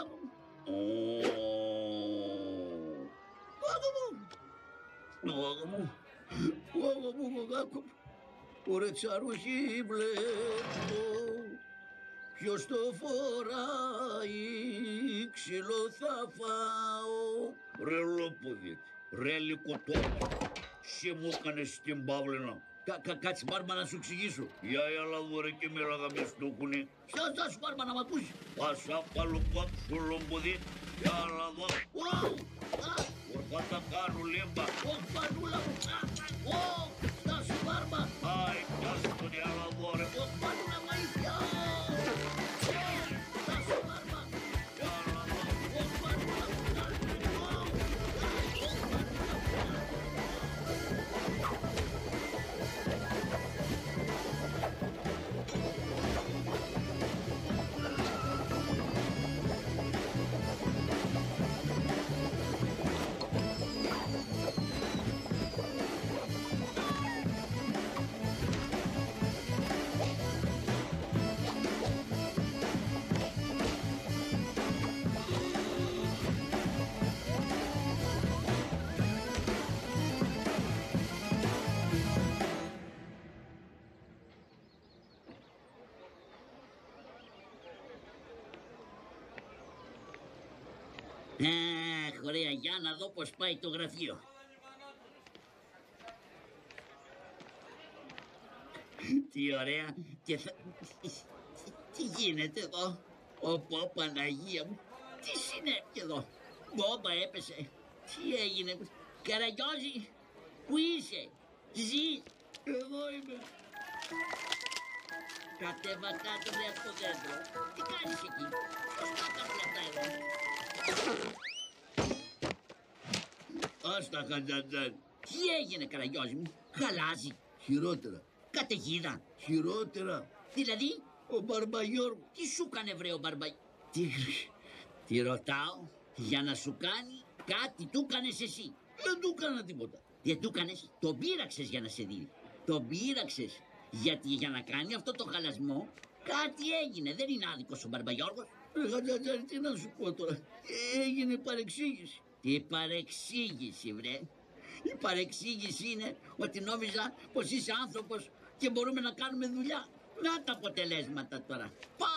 Εγώ. Ωραία, τσαρούχι βλέπω. Ποιος το φοράει, ξύλο θα φάω. Ρε λόποδι, ρε λικοτόπα. Σε μου έκανες την Παύλαινα. Κάτσε μπάρμα να σου εξηγήσω. Για έλα δωρε και μίλαγα με στούκουνε. Ποιος σου μπάρμα να μ' ακούσει. Πάσα παλουκάκ σου λομποδί. Για έλα δω. Ορθά τα κάνω λίμπα. Όχι πανούλα μου. Θα σου μπάρμα. Άι, πιάσε τον έλα δωρε. Όχι πανούλα μαΐφια. Θα σου μπάρμα. Για έλα δω. Όχι πανούλα μου. Ωραία, για να δω πως πάει το γραφείο. Τι ωραία. Και θα... Τι γίνεται εδώ. Ωπω, Παναγία μου. Τι συνέβη εδώ. Μπόμπα έπεσε. Τι έγινε. Καραγιώζη. Πού είσαι. Ζεις. Εδώ είμαι. Κατέβα κάτω ρε από το δέντρο. Τι κάνεις εκεί. Ποιος τα έκανε αυτά εδώ. Άστα Χατζαντζάν. Τι έγινε Καραγιώζη μου. Χαλάζει. Χειρότερα. Καταιγίδα. Χειρότερα. Δηλαδή. Ο Μπαρμπαγιώργου. Τι σου έκανε βρε ο Μπαρμπαγιώργου. Τι ρωτάω. Για να σου κάνει κάτι του έκανες εσύ. Δεν του έκανα τίποτα. Δεν του έκανες. Τον πείραξες για να σε δει. Τον πείραξες. Γιατί για να κάνει αυτό το χαλασμό κάτι έγινε. Δεν είναι άδικος ο Μπαρμπαγιώργος. Ρε Χατζαντζάν, τι να σου πω τώρα. Έγινε παρεξήγηση. Τι παρεξήγηση βρε. Η παρεξήγηση είναι ότι νόμιζα πως είσαι άνθρωπος και μπορούμε να κάνουμε δουλειά. Να τα αποτελέσματα τώρα. Πα,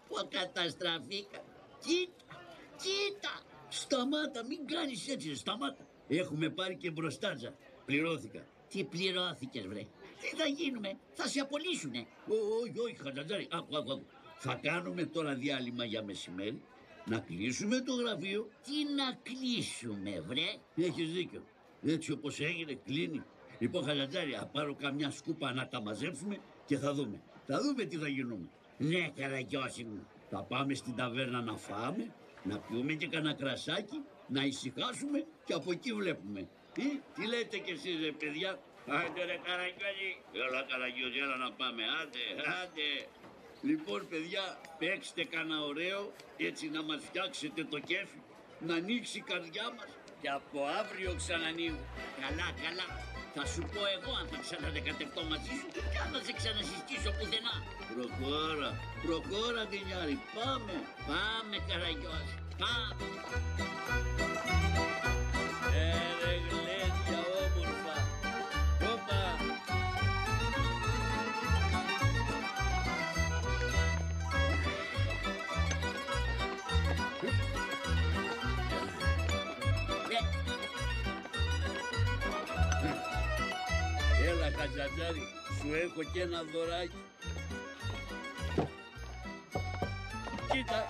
που καταστραφήκα. Κοίτα. Σταμάτα, μην κάνεις έτσι, σταμάτα. Έχουμε πάρει και μπροστάτζα. Πληρώθηκα. Τι πληρώθηκες βρε. Τι θα γίνουμε, θα σε απολύσουνε. Όχι, Χατζαντζάρη, άκου. Θα κάνουμε τώρα διάλειμμα για μεσημέρι, να κλείσουμε το γραφείο. Τι να κλείσουμε βρε. Έχεις δίκιο. Έτσι όπως έγινε, κλείνει. Λοιπόν, Χατζαντζάρη, θα πάρω καμιά σκούπα να τα μαζέψουμε και θα δούμε. Θα δούμε τι θα γίνουμε. Ναι, Καραγιώση μου. Θα πάμε στην ταβέρνα να φάμε, να πιούμε και κανένα κρασάκι, να ησυχάσουμε και από εκεί βλέπουμε. Τι λέτε κι εσείς ρε παιδιά. Άντε ρε Καραγιώση. Έλα Καραγιώση, έλα να πάμε. Άντε. Λοιπόν παιδιά, παίξτε κανένα ωραίο, έτσι να μας φτιάξετε το κέφι, να ανοίξει η καρδιά μας. Και από αύριο ξανανοίγω. Καλά. Θα σου πω εγώ αν θα ξαναδεκατευτώ μαζί σου και αν θα σε ξανασυστήσω πουθενά. Προχώρα Ντινιάρη, Πάμε Καραγιώση, πάμε. Ρε γλέντια όμορφα. Όπα. Έλα Χατζαντζάρη, σου έχω και ένα δωράκι. Κοίτα.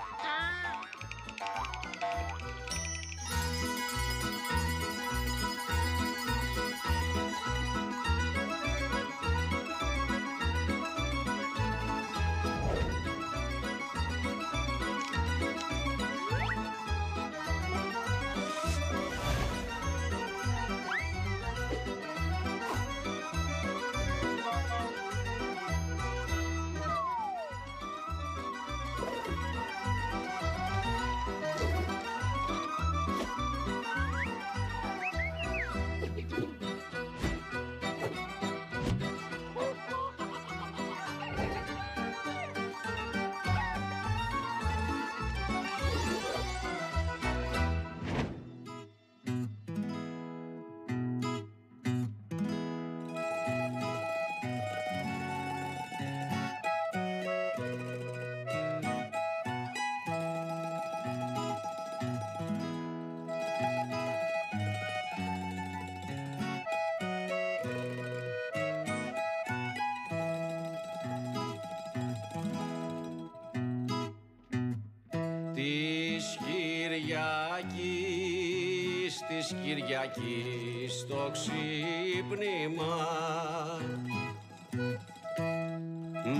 Της Κυριακής το ξύπνημα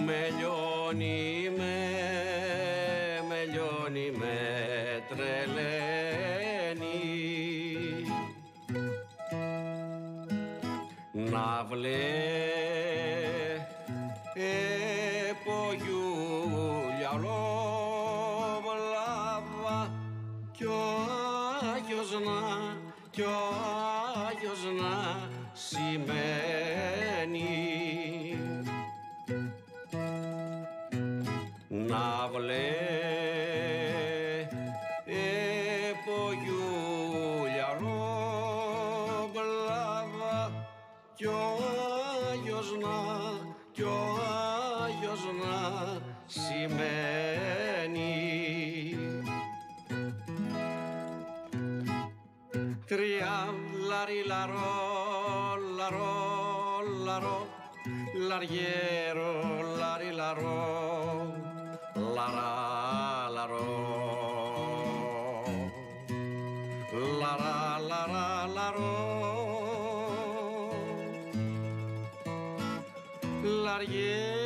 με λιώνει με τρελαίνει να βλέπω Γιούλια ολόβλαβα κι ο Άγιος κι ο Άγιος να σημαίνει να βλέπω Γιούλια ολόβλαβα κι ο Άγιος να σημαίνει Τριάμ λαρι λαρό, λαρό, λαρό, λαριέρο, λαρι λαρό, λαρά, λαρό, λαρά, λαρά, λαρό, λαριέρο.